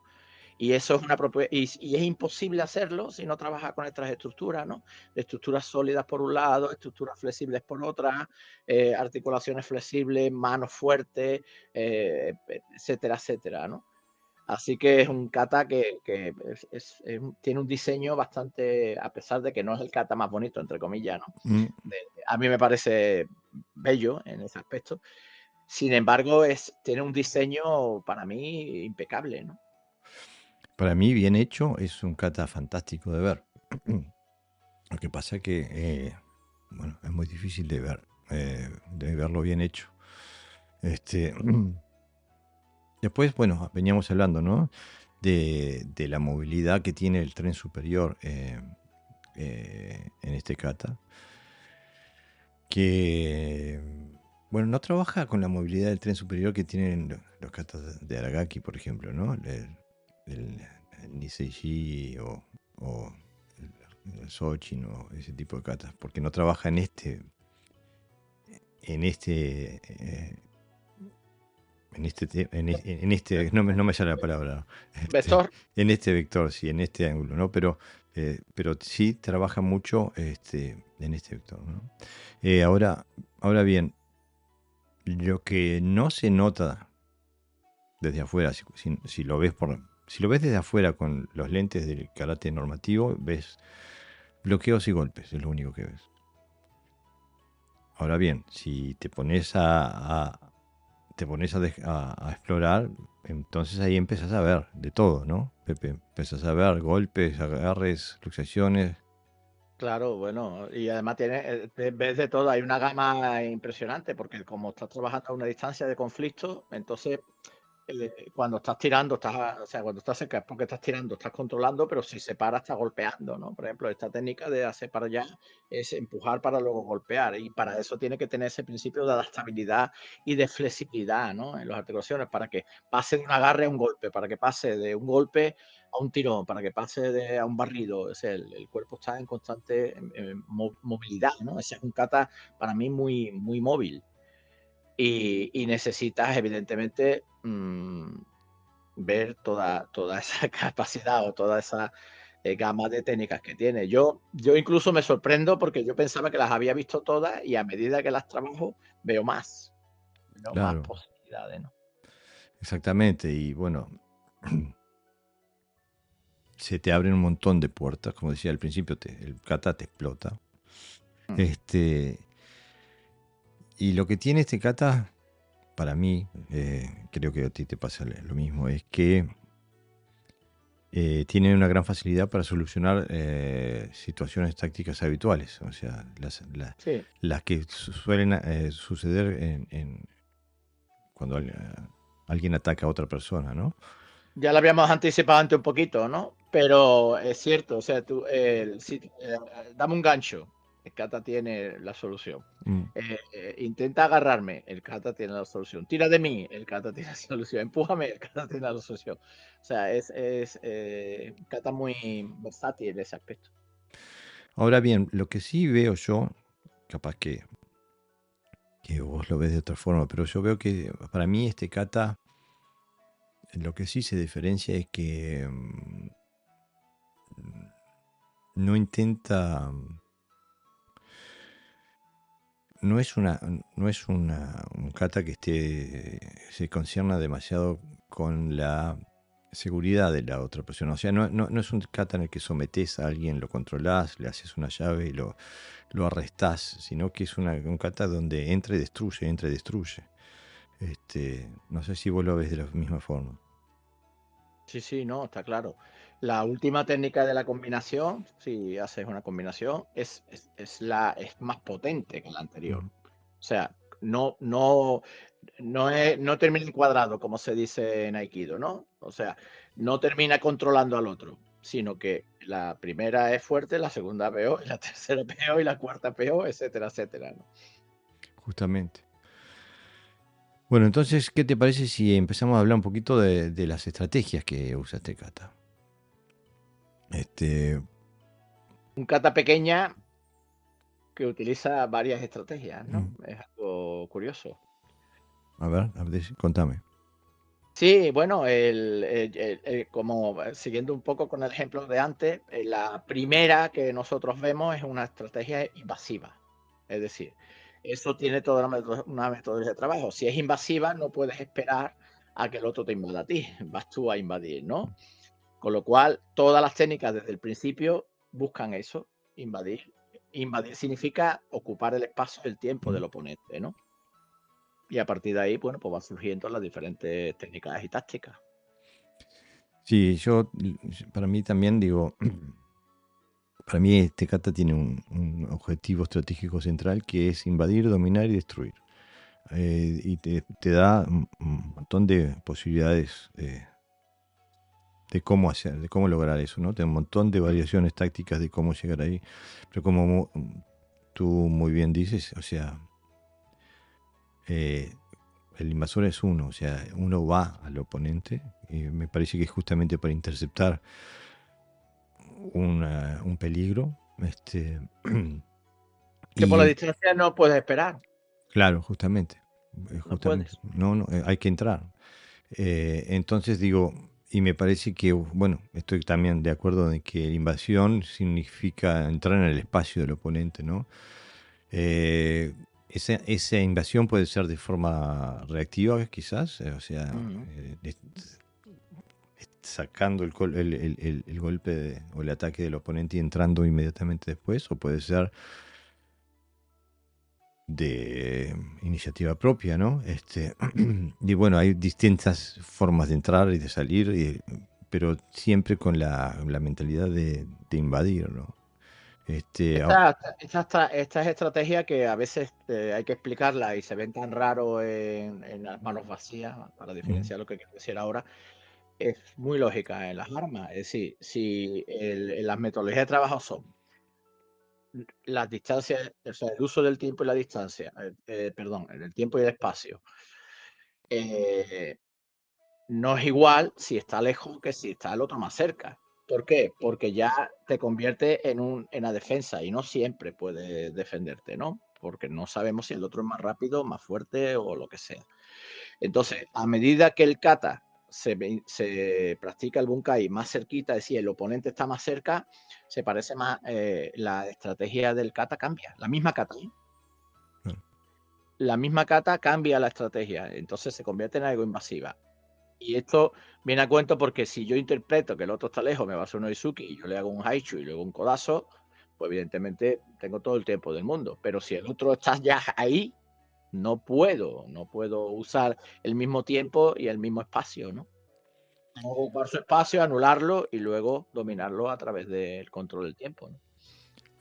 Y eso es una propuesta, y es imposible hacerlo si no trabajas con estas estructuras, ¿no? Estructuras sólidas por un lado, estructuras flexibles por otra, articulaciones flexibles, manos fuertes, etcétera, etcétera, ¿no? Así que es un kata que tiene un diseño bastante, a pesar de que no es el kata más bonito, entre comillas, ¿no? A mí me parece bello en ese aspecto. Sin embargo, tiene un diseño para mí impecable, ¿no? Para mí, bien hecho, es un kata fantástico de ver. Lo que pasa que, bueno, es muy difícil de ver, de verlo bien hecho. Después, bueno, veníamos hablando, ¿no? De la movilidad que tiene el tren superior en este kata. Que, bueno, no trabaja con la movilidad del tren superior que tienen los katas de Aragaki, por ejemplo, ¿no? El Niseiji o el Sochin o ese tipo de katas, porque no trabaja en este no me sale la palabra, Vector. en este vector, sí, en este ángulo, ¿no? Pero sí trabaja mucho en este vector, ¿no? Ahora bien, lo que no se nota desde afuera, si lo ves si lo ves desde afuera con los lentes del karate normativo, ves bloqueos y golpes, es lo único que ves. Ahora bien, si te pones a explorar, entonces ahí empiezas a ver de todo, ¿no, Pepe? Empiezas a ver golpes, agarres, luxaciones. Claro, bueno, y además ves de todo, hay una gama impresionante, porque como estás trabajando a una distancia de conflicto, entonces cuando estás tirando, o sea, cuando estás cerca es porque estás tirando, estás controlando, pero si se para, estás golpeando, ¿no? Por ejemplo, esta técnica de hacer para allá es empujar para luego golpear, y para eso tiene que tener ese principio de adaptabilidad y de flexibilidad, ¿no? En las articulaciones, para que pase de un agarre a un golpe, para que pase de un golpe a un tirón, para que pase a un barrido. O sea, el cuerpo está en constante movilidad, ¿no? Ese es un kata para mí muy, muy móvil. Y necesitas, evidentemente, ver toda esa capacidad o toda esa gama de técnicas que tiene. Yo incluso me sorprendo porque yo pensaba que las había visto todas y a medida que las trabajo veo más Claro, posibilidades, ¿no? exactamente. Y bueno, se te abren un montón de puertas. Como decía al principio, el kata te explota. Y lo que tiene este kata, para mí, creo que a ti te pasa lo mismo, es que tiene una gran facilidad para solucionar situaciones tácticas habituales. O sea, Sí. las que suelen suceder cuando alguien ataca a otra persona, ¿no? Ya lo habíamos anticipado antes un poquito, ¿no? Pero es cierto, o sea, dame un gancho, el kata tiene la solución. Intenta agarrarme, el kata tiene la solución. Tira de mí, el kata tiene la solución. Empújame, el kata tiene la solución. O sea, es kata muy versátil en ese aspecto. Ahora bien, lo que sí veo yo, capaz que vos lo ves de otra forma, pero yo veo que para mí este kata, lo que sí se diferencia es que no intenta, no es un kata que se concierna demasiado con la seguridad de la otra persona. O sea, no es un kata en el que sometes a alguien, lo controlás, le haces una llave y lo arrestás, sino que es un kata donde entra y destruye. No sé si vos lo ves de la misma forma. Sí, no, está claro. La última técnica de la combinación, si haces una combinación, es más potente que la anterior. O sea, no termina en cuadrado, como se dice en Aikido, ¿no? O sea, no termina controlando al otro. sino que la primera es fuerte, la segunda peor, la tercera peor y la cuarta peor, etcétera, etcétera, ¿no? Justamente. Bueno, entonces, ¿qué te parece si empezamos a hablar un poquito de las estrategias que usa este kata? Este, Un kata pequeña que utiliza varias estrategias, ¿no? mm, Es algo curioso. a ver, contame. Sí, bueno, como siguiendo un poco con el ejemplo de antes, la primera que nosotros vemos es una estrategia invasiva. Es decir, eso tiene toda una metodología de trabajo. Si es invasiva, no puedes esperar a que el otro te invada a ti, vas tú a invadir, ¿no? Con lo cual, todas las técnicas desde el principio buscan eso, invadir. Invadir significa ocupar el espacio y el tiempo Mm. del oponente, ¿no? Y a partir de ahí, bueno, pues van surgiendo las diferentes técnicas y tácticas. Sí, para mí también digo, para mí este kata tiene un objetivo estratégico central que es invadir, dominar y destruir. Y te da un montón de posibilidades de cómo hacer, de cómo lograr eso, ¿no? Tiene un montón de variaciones tácticas de cómo llegar ahí. Pero como tú muy bien dices, o sea, eh, el invasor es uno, o sea, uno va al oponente y me parece que es justamente para interceptar un peligro. Que por la Y distancia no puedes esperar, claro, justamente, no justamente, puedes. no, no, hay que entrar. Entonces digo, y me parece que, bueno, estoy también de acuerdo de que la invasión significa entrar en el espacio del oponente, ¿no? Esa invasión puede ser de forma reactiva, quizás, o sea, Ujú. sacando el golpe o el ataque del oponente y entrando inmediatamente después, o puede ser de iniciativa propia, ¿no? Y bueno, hay distintas formas de entrar y de salir, pero siempre con la mentalidad de invadir, ¿no? Este, ah, Estas estrategias que a veces hay que explicarlas y se ven tan raros en las manos vacías, para mm, diferenciar lo que quiero decir ahora, es muy lógica en las armas. Es decir, si las metodologías de trabajo son las distancias, o sea, el uso del tiempo y la distancia, perdón, el tiempo y el espacio, eh, no es igual si está lejos que si está el otro más cerca. ¿Por qué? Porque ya te convierte en la defensa y no siempre puedes defenderte, ¿no? Porque no sabemos si el otro es más rápido, más fuerte o lo que sea. Entonces, a medida que el kata se practica el bunkai más cerquita, es decir, el oponente está más cerca, se parece más, la estrategia del kata cambia. La misma kata, ¿eh? claro. La misma kata cambia la estrategia, entonces se convierte en algo invasiva. Y esto viene a cuento porque si yo interpreto que el otro está lejos, me va a hacer un Oizuki y yo le hago un Haichu y luego un Kodazo, pues evidentemente tengo todo el tiempo del mundo. Pero si el otro está ya ahí, no puedo usar el mismo tiempo y el mismo espacio, ¿no? Tengo que ocupar su espacio, anularlo y luego dominarlo a través del control del tiempo, ¿no?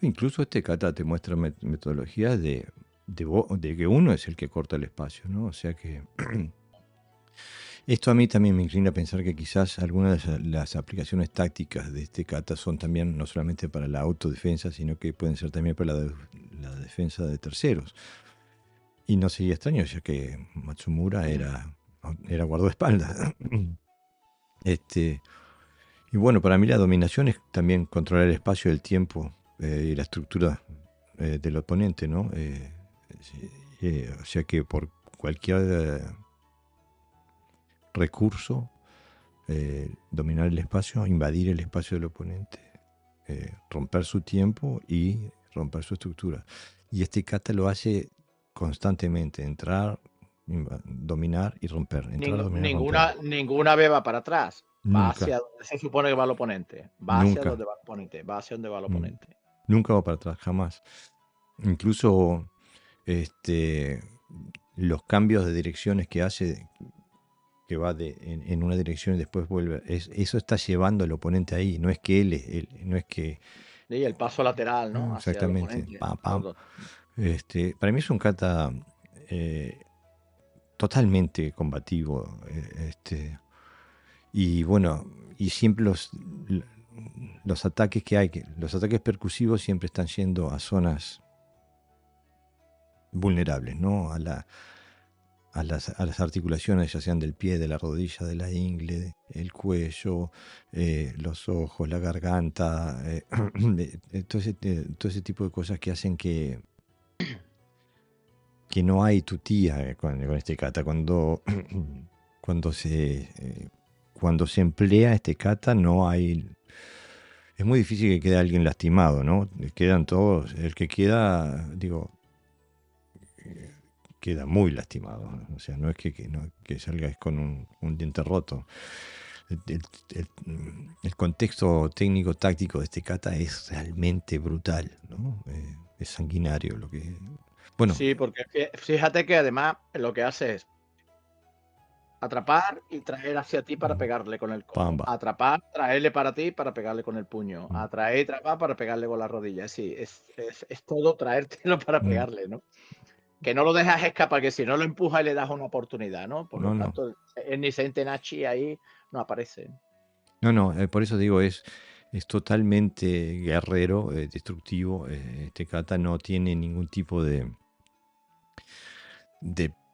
Incluso este kata te muestra metodologías de que uno es el que corta el espacio, ¿no? O sea que esto a mí también me inclina a pensar que quizás algunas de las aplicaciones tácticas de este kata son también no solamente para la autodefensa, sino que pueden ser también para la defensa de terceros. Y no sería extraño, ya que Matsumura era guardaespaldas. Este, y bueno, para mí la dominación es también controlar el espacio, el tiempo y la estructura del oponente, ¿no? Sí, o sea que por cualquier recurso, dominar el espacio, invadir el espacio del oponente, romper su tiempo y romper su estructura. Y este kata lo hace constantemente, entrar, dominar y romper, entrar, dominar, romper. Ninguna vez va para atrás. Va Nunca, hacia donde se supone que va el oponente. Va hacia nunca, donde va el oponente. Va hacia donde va el mm, oponente. nunca va para atrás, jamás. Incluso este, los cambios de direcciones que hace, que va en una dirección y después vuelve, eso está llevando al oponente ahí, no es que no es que Y el paso lateral, ¿no? Hacia el exactamente, oponente. pam, pam. Para mí es un kata eh, totalmente combativo, y bueno, y siempre los ataques que hay, los ataques percusivos siempre están yendo a zonas vulnerables, ¿no? A las articulaciones, ya sean del pie, de la rodilla, de la ingle, el cuello, los ojos, la garganta, todo ese tipo de cosas que hacen que no hay tutía con este kata. Cuando cuando se emplea este kata no hay. Es muy difícil que quede alguien lastimado, ¿no? Quedan todos. El que queda, digo, queda muy lastimado. O sea, no es que salgas con un diente roto. El, el contexto técnico-táctico de este kata es realmente brutal, ¿no? Es sanguinario lo que. Bueno, Sí, porque fíjate que además lo que hace es atrapar y traer hacia ti para pegarle con el codo. pamba. Atrapar, traerle para ti para pegarle con el puño. Mm, Atraer y atrapar para pegarle con la rodilla. Sí, es todo traértelo para mm. pegarle, ¿no? Que no lo dejas escapar, que si no lo empujas y le das una oportunidad, ¿no? Por lo No, no. tanto, el Nisei Tenachi ahí no aparece. No, no, por eso digo, es totalmente guerrero, destructivo. Este kata no tiene ningún tipo de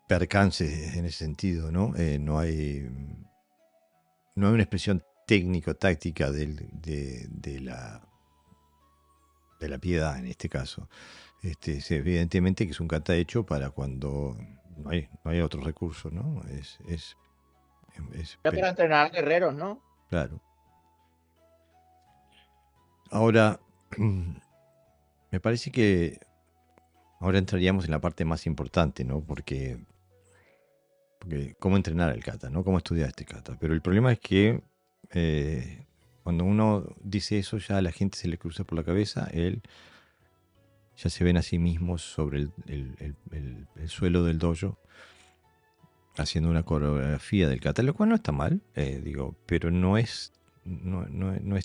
percance en ese sentido, ¿no? No hay una expresión técnico-táctica de la piedad en este caso. Evidentemente que es un kata hecho para cuando no hay otro recurso, ¿no? Ya para entrenar guerreros, ¿no? Claro. Ahora, me parece que ahora entraríamos en la parte más importante, ¿no? Porque cómo entrenar al kata, ¿no? Cómo estudiar este kata. Pero el problema es que cuando uno dice eso, ya a la gente se le cruza por la cabeza, él ya se ven a sí mismos sobre el suelo del dojo haciendo una coreografía del kata, lo cual no está mal, digo, pero no es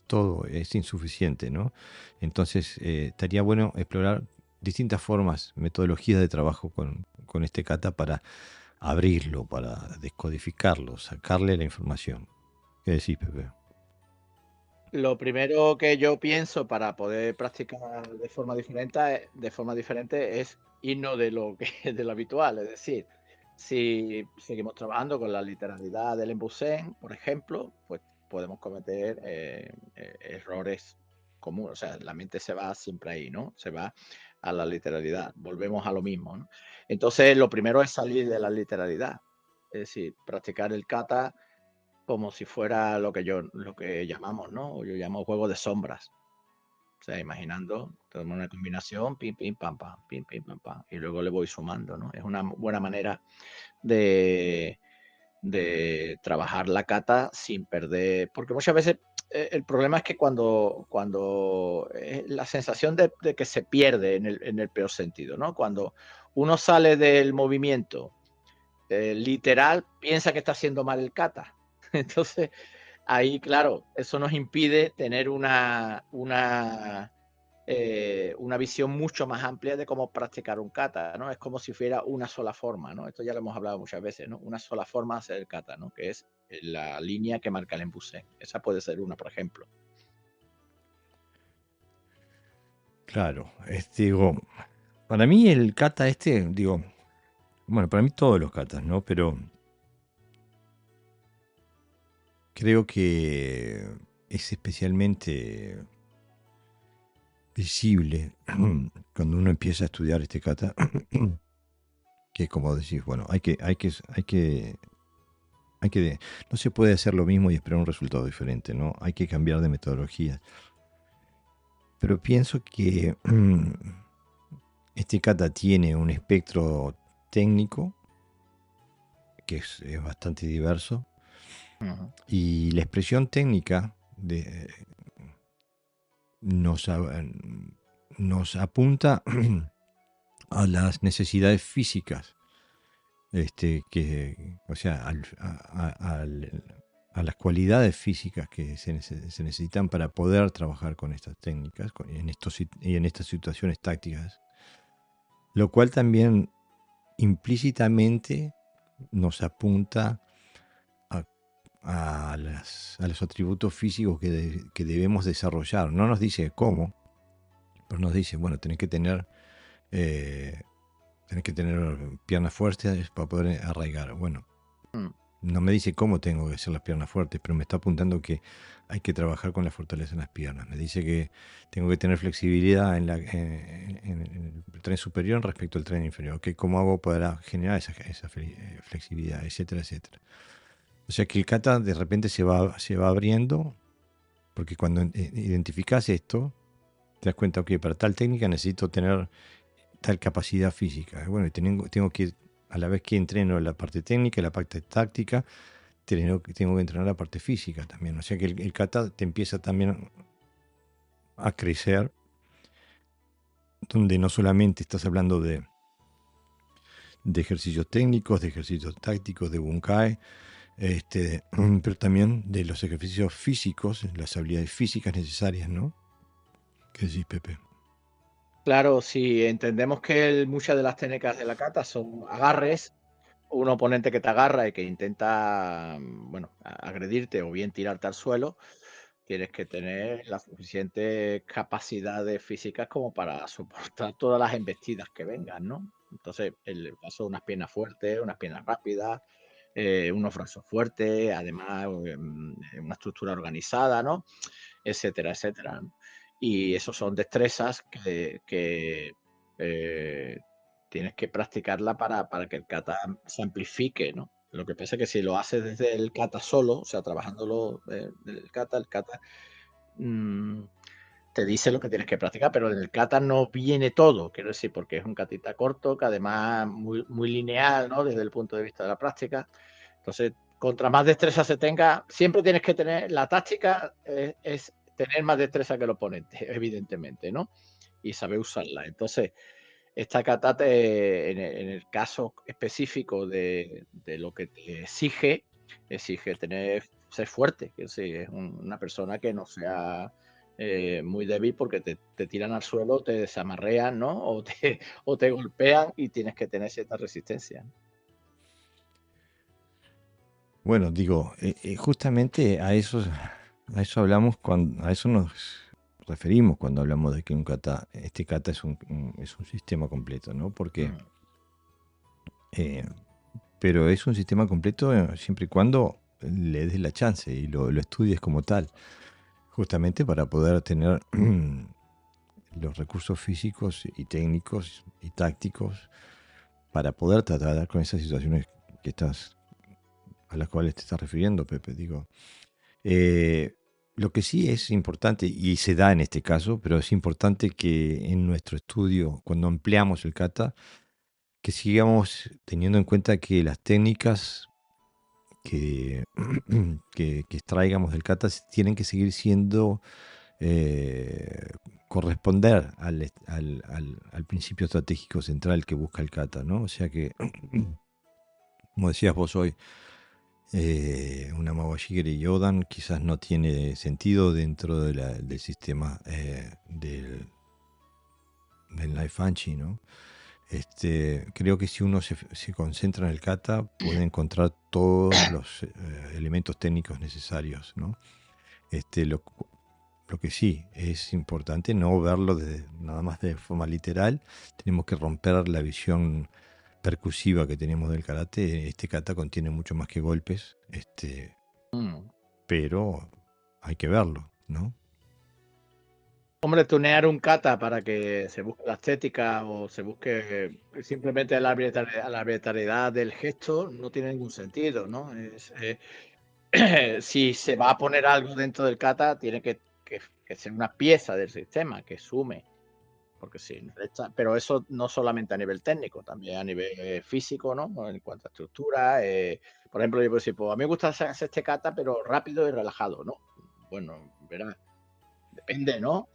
todo, es insuficiente, ¿no? Entonces estaría bueno explorar distintas formas, metodologías de trabajo con este kata para abrirlo, para descodificarlo, sacarle la información. ¿Qué decís, Pepe? Lo primero que yo pienso para poder practicar de forma diferente es irnos de lo que de lo habitual. Es decir, si seguimos trabajando con la literalidad del Embusén, por ejemplo, pues podemos cometer errores comunes. O sea, la mente se va siempre ahí, ¿no? Se va a la literalidad. Volvemos a lo mismo, ¿no? Entonces, lo primero es salir de la literalidad. Es decir, practicar el kata como si fuera lo que llamamos, ¿no? Yo llamo juego de sombras. O sea, imaginando, tenemos una combinación, pim, pim, pam, pam, pim, pim, pam, pam, y luego le voy sumando, ¿no? Es una buena manera de, de trabajar la kata sin perder, porque muchas veces el problema es que cuando la sensación de que se pierde en el peor sentido, ¿no? Cuando uno sale del movimiento literal, piensa que está haciendo mal el kata. Entonces, ahí, claro, eso nos impide tener una visión mucho más amplia de cómo practicar un kata, ¿no? Es como si fuera una sola forma, ¿no? Esto ya lo hemos hablado muchas veces, ¿no? Una sola forma de hacer el kata, ¿no? Que es la línea que marca el embusén. Esa puede ser una, por ejemplo. Claro, digo, para mí el kata digo, bueno, para mí todos los katas, ¿no? Pero creo que es especialmente visible cuando uno empieza a estudiar este kata, que como decís, bueno, no se puede hacer lo mismo y esperar un resultado diferente, ¿no? Hay que cambiar de metodología. Pero pienso que este kata tiene un espectro técnico que es bastante diverso y la expresión técnica nos, nos apunta a las necesidades físicas, o sea, a las cualidades físicas que se necesitan para poder trabajar con estas técnicas y en estas situaciones tácticas, lo cual también implícitamente nos apunta a a los atributos físicos que debemos desarrollar. No nos dice cómo, pero nos dice, bueno, eh, tenés que tener piernas fuertes para poder arraigar. Bueno, Mm. no me dice cómo tengo que hacer las piernas fuertes, pero me está apuntando que hay que trabajar con la fortaleza en las piernas. Me dice que tengo que tener flexibilidad en el tren superior respecto al tren inferior. ¿Ok? ¿Cómo hago para generar esa flexibilidad? Etcétera, etcétera. O sea que el kata de repente se va abriendo, porque cuando identificas esto, te das cuenta, ok, para tal técnica necesito tener tal capacidad física. Bueno, y tengo que, a la vez que entreno la parte técnica y la parte táctica, tengo que entrenar la parte física también. O sea que el kata te empieza también a crecer, donde no solamente estás hablando de ejercicios técnicos, de ejercicios tácticos, de bunkai, pero también de los ejercicios físicos, las habilidades físicas necesarias, ¿no? ¿Qué decís, Pepe? Claro, si entendemos que muchas de las técnicas de la kata son agarres, un oponente que te agarra y que intenta, bueno, agredirte o bien tirarte al suelo, tienes que tener las suficientes capacidades físicas como para soportar todas las embestidas que vengan, ¿no? Entonces, el caso de unas piernas fuertes, unas piernas rápidas, unos brazos fuertes, además una estructura organizada, ¿no? Etcétera, etcétera, ¿no? Y eso son destrezas que tienes que practicarla para que el kata se amplifique, ¿no? Lo que pasa es que si lo haces desde el kata solo, o sea, trabajándolo el kata mm, te dice lo que tienes que practicar, pero en el kata no viene todo, quiero decir, porque es un katita corto, que además muy, muy lineal, ¿no? Desde el punto de vista de la práctica. Entonces, contra más destreza se tenga, siempre tienes que tener, la táctica es tener más destreza que el oponente, evidentemente, ¿no? Y saber usarla. Entonces, esta kata, en el caso específico de lo que te exige ser fuerte, que sí, es una persona que no sea muy débil porque te tiran al suelo, te desamarrean, ¿no? O te golpean y tienes que tener cierta resistencia. Bueno, digo, justamente a eso hablamos a eso nos referimos cuando hablamos de que este kata es un sistema completo, ¿no? Porque, Mm. eh, pero es un sistema completo siempre y cuando le des la chance y lo estudies como tal, justamente para poder tener los recursos físicos y técnicos y tácticos para poder tratar con esas situaciones a las cuales te estás refiriendo, Pepe. Digo, Eh, lo que sí es importante, y se da en este caso, pero es importante que en nuestro estudio, cuando empleamos el kata, que sigamos teniendo en cuenta que las técnicas que, que extraigamos del kata tienen que seguir siendo, eh, corresponder al principio estratégico central que busca el kata, ¿no? O sea que, como decías vos hoy, una Mawashigiri Yodan quizás no tiene sentido dentro del sistema del Life Anchi, ¿no? Creo que si uno se concentra en el kata, puede encontrar todos los elementos técnicos necesarios, ¿no? Este, lo, lo que sí es importante no verlo nada más de forma literal. Tenemos que romper la visión percusiva que tenemos del karate. Este kata contiene mucho más que golpes. Mm. Pero hay que verlo, ¿no? Hombre, tunear un kata para que se busque la estética o se busque simplemente la arbitrariedad del gesto no tiene ningún sentido, ¿no? Si se va a poner algo dentro del kata, tiene que ser una pieza del sistema que sume, porque si no pero eso no solamente a nivel técnico, también a nivel físico, ¿no? En cuanto a estructura. Por ejemplo, yo puedo decir, pues a mí me gusta hacer este kata, pero rápido y relajado, ¿no? Bueno, verá, depende, ¿no?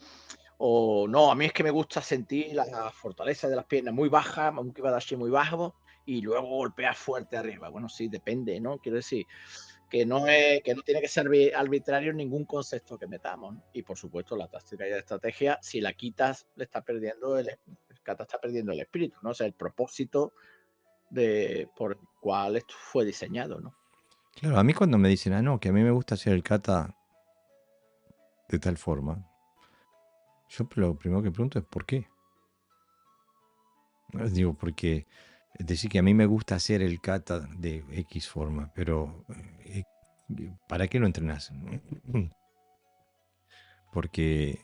O no, a mí es que me gusta sentir la fortaleza de las piernas muy baja, un kibadashi muy bajo y luego golpear fuerte arriba. Bueno, sí, depende, ¿no? Quiero decir que no tiene que ser arbitrario ningún concepto que metamos, ¿no? Y por supuesto, la táctica y la estrategia, si la quitas, le está perdiendo el kata está perdiendo el espíritu, ¿no? O sea, el propósito por el cual esto fue diseñado, ¿no? Claro, a mí cuando me dicen, no, que a mí me gusta hacer el kata de tal forma, yo lo primero que pregunto es ¿por qué? Digo, porque decir que a mí me gusta hacer el kata de X forma, pero ¿para qué lo entrenas? Porque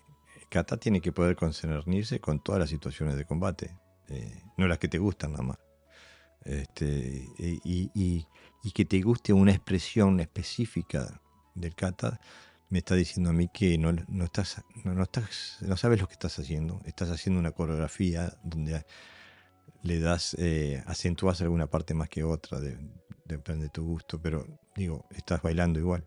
kata tiene que poder concernirse con todas las situaciones de combate, no las que te gustan nada más. Y que te guste una expresión específica del kata me está diciendo a mí que no sabes lo que estás haciendo. Estás haciendo una coreografía donde le das, acentúas alguna parte más que otra, depende de tu gusto, pero digo, estás bailando igual.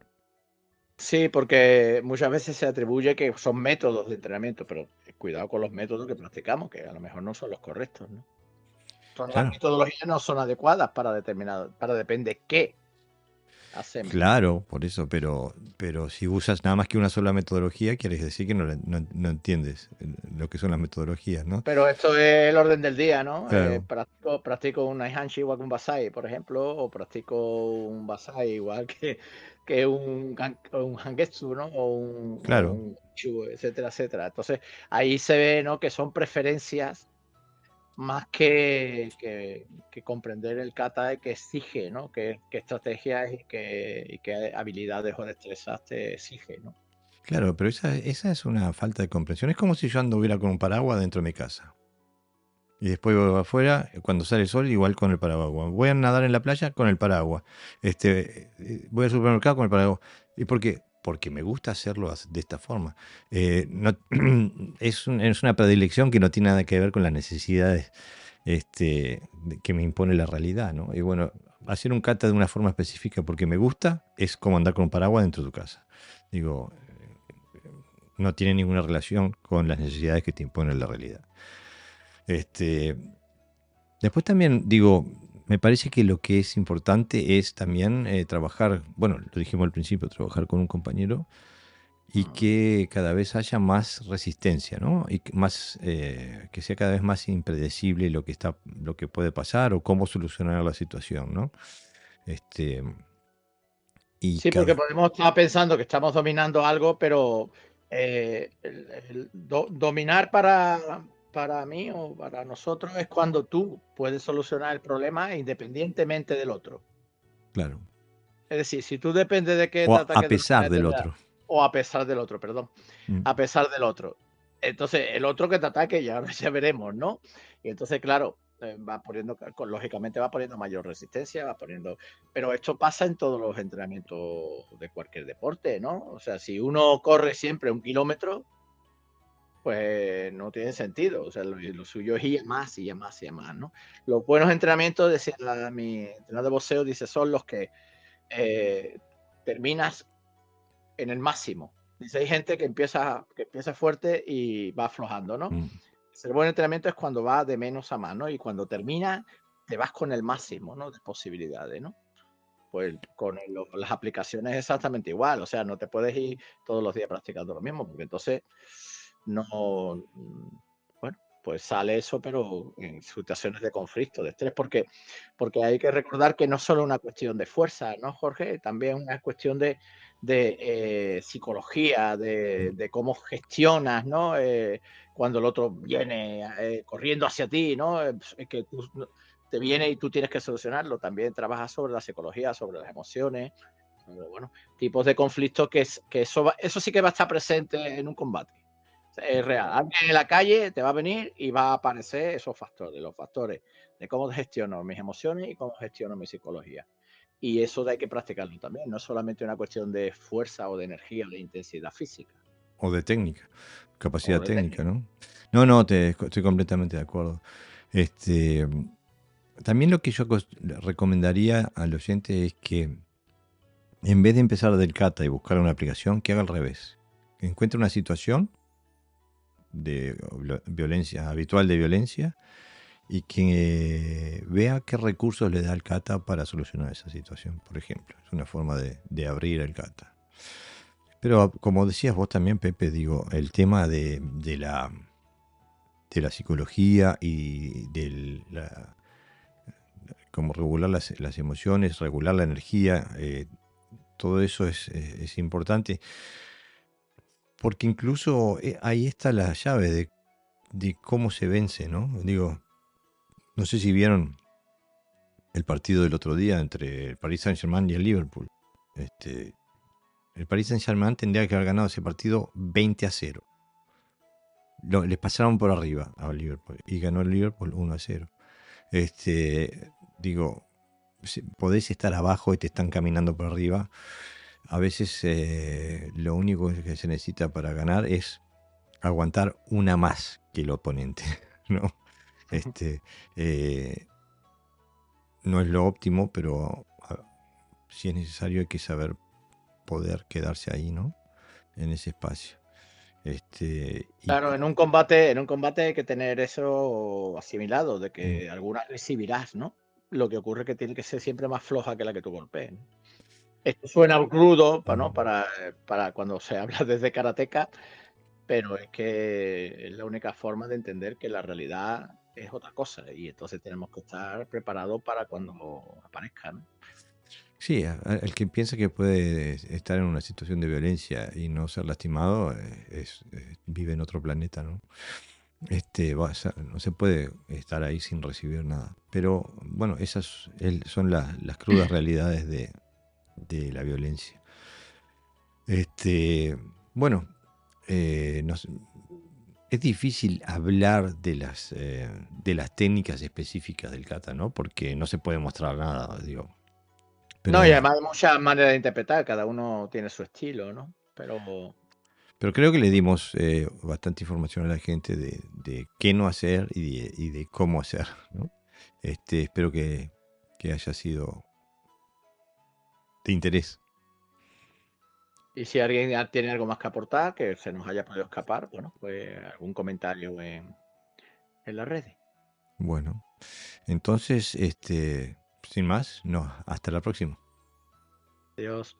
Sí, porque muchas veces se atribuye que son métodos de entrenamiento, pero cuidado con los métodos que practicamos, que a lo mejor no son los correctos, ¿no? Todas las Claro, metodologías no son adecuadas para determinado, para depende qué hacemos, ¿no? claro, por eso, pero si usas nada más que una sola metodología, quieres decir que no entiendes lo que son las metodologías, ¿no? Pero esto es el orden del día, ¿no? Claro, Practico un Naihanchi igual que un Basai, por ejemplo, o practico un Basai igual que un Hangetsu, ¿no? O claro. un Chu, etcétera, etcétera. Entonces, ahí se ve, ¿no? Que son preferencias más que comprender el kata que exige, ¿no? Qué estrategias y qué habilidades o destrezas te exige, ¿no? Claro, pero esa es una falta de comprensión. Es como si yo anduviera con un paraguas dentro de mi casa. Y después voy afuera, cuando sale el sol, igual con el paraguas. Voy a nadar en la playa con el paraguas. Voy al supermercado con el paraguas. ¿Y por qué? Porque me gusta hacerlo de esta forma. Es una predilección que no tiene nada que ver con las necesidades que me impone la realidad, ¿no? Y bueno, hacer un kata de una forma específica porque me gusta es como andar con un paraguas dentro de tu casa. Digo, no tiene ninguna relación con las necesidades que te impone la realidad. Este, Después también digo, me parece que lo que es importante es también trabajar, bueno, lo dijimos al principio, trabajar con un compañero y Mm. que cada vez haya más resistencia, ¿no? Y que sea cada vez más impredecible lo que puede pasar o cómo solucionar la situación, ¿no? Este, y Sí, porque cada, podemos estar pensando que estamos dominando algo, pero dominar para mí o para nosotros es cuando tú puedes solucionar el problema independientemente del otro. claro, Es decir, si tú dependes de que o te a ataque de una pesar del manera otro. o a pesar del otro, perdón, Mm. a pesar del otro. Entonces, el otro que te ataque ya, ya veremos, ¿no? Y entonces, claro, va poniendo, lógicamente va poniendo mayor resistencia, va poniendo, pero esto pasa en todos los entrenamientos de cualquier deporte, ¿no? O sea, si uno corre siempre 1 kilómetro, pues no tiene sentido. O sea, lo suyo es ir a más y a más y a más, ¿no? Los buenos entrenamientos, decía mi entrenador de boxeo, dice, son los que eh, terminas en el máximo. Dice, hay gente que empieza fuerte y va aflojando, ¿no? Mm. El buen entrenamiento es cuando va de menos a más, ¿no? Y cuando termina, te vas con el máximo, ¿no? De posibilidades, ¿no? Pues con las aplicaciones es exactamente igual. O sea, no te puedes ir todos los días practicando lo mismo, porque entonces no, bueno, pues sale eso, pero en situaciones de conflicto, de estrés, porque hay que recordar que no es solo una cuestión de fuerza, ¿no, Jorge? También una cuestión de psicología, de cómo gestionas, ¿no? Cuando el otro viene corriendo hacia ti, ¿no? Es que tú te viene y tú tienes que solucionarlo. También trabajas sobre la psicología, sobre las emociones, sobre, bueno, tipos de conflictos que eso sí que va a estar presente en un combate. Es real. Alguien en la calle te va a venir y va a aparecer esos factores, los factores de cómo gestiono mis emociones y cómo gestiono mi psicología. Y eso hay que practicarlo también. No es solamente una cuestión de fuerza o de energía o de intensidad física O de técnica, o capacidad de técnica, técnica. ¿no? No, no, estoy completamente de acuerdo. Este, También lo que yo le recomendaría al oyente es que en vez de empezar del kata y buscar una aplicación, que haga al revés. Que encuentre una situación de violencia, habitual de violencia, y que vea qué recursos le da el kata para solucionar esa situación, por ejemplo. Es una forma de abrir el kata. Pero como decías vos también, Pepe, digo, el tema de la psicología y de como regular las emociones, regular la energía, todo eso es importante, porque incluso ahí está la llave de cómo se vence, ¿no? Digo, no sé si vieron el partido del otro día entre el Paris Saint-Germain y el Liverpool. El Paris Saint-Germain tendría que haber ganado ese partido 20-0. Les pasaron por arriba a Liverpool y ganó el Liverpool 1-0. Digo, podés estar abajo y te están caminando por arriba. A veces lo único que se necesita para ganar es aguantar una más que el oponente, ¿no? Eh, no es lo óptimo, pero si es necesario hay que saber poder quedarse ahí, ¿no? En ese espacio. Claro, en un combate hay que tener eso asimilado, de que algunas recibirás, ¿no? Lo que ocurre es que tiene que ser siempre más floja que la que tú golpees, ¿no? Esto suena rudo, ¿no? Para cuando se habla desde karateca, pero es que es la única forma de entender que la realidad es otra cosa y entonces tenemos que estar preparados para cuando aparezca, ¿no? Sí, el que piensa que puede estar en una situación de violencia y no ser lastimado vive en otro planeta, ¿no? No se puede estar ahí sin recibir nada. Pero bueno, esas son las crudas realidades de la violencia. Bueno, es difícil hablar de las técnicas específicas del kata, ¿no? Porque no se puede mostrar nada, digo. No, y Pero, además hay muchas maneras de interpretar, cada uno tiene su estilo, ¿no? pero creo que le dimos bastante información a la gente de qué no hacer y de cómo hacer, ¿no? Espero que haya sido de interés. Y si alguien tiene algo más que aportar, que se nos haya podido escapar, bueno, pues algún comentario en las redes. Bueno, entonces, sin más, no, hasta la próxima. Adiós.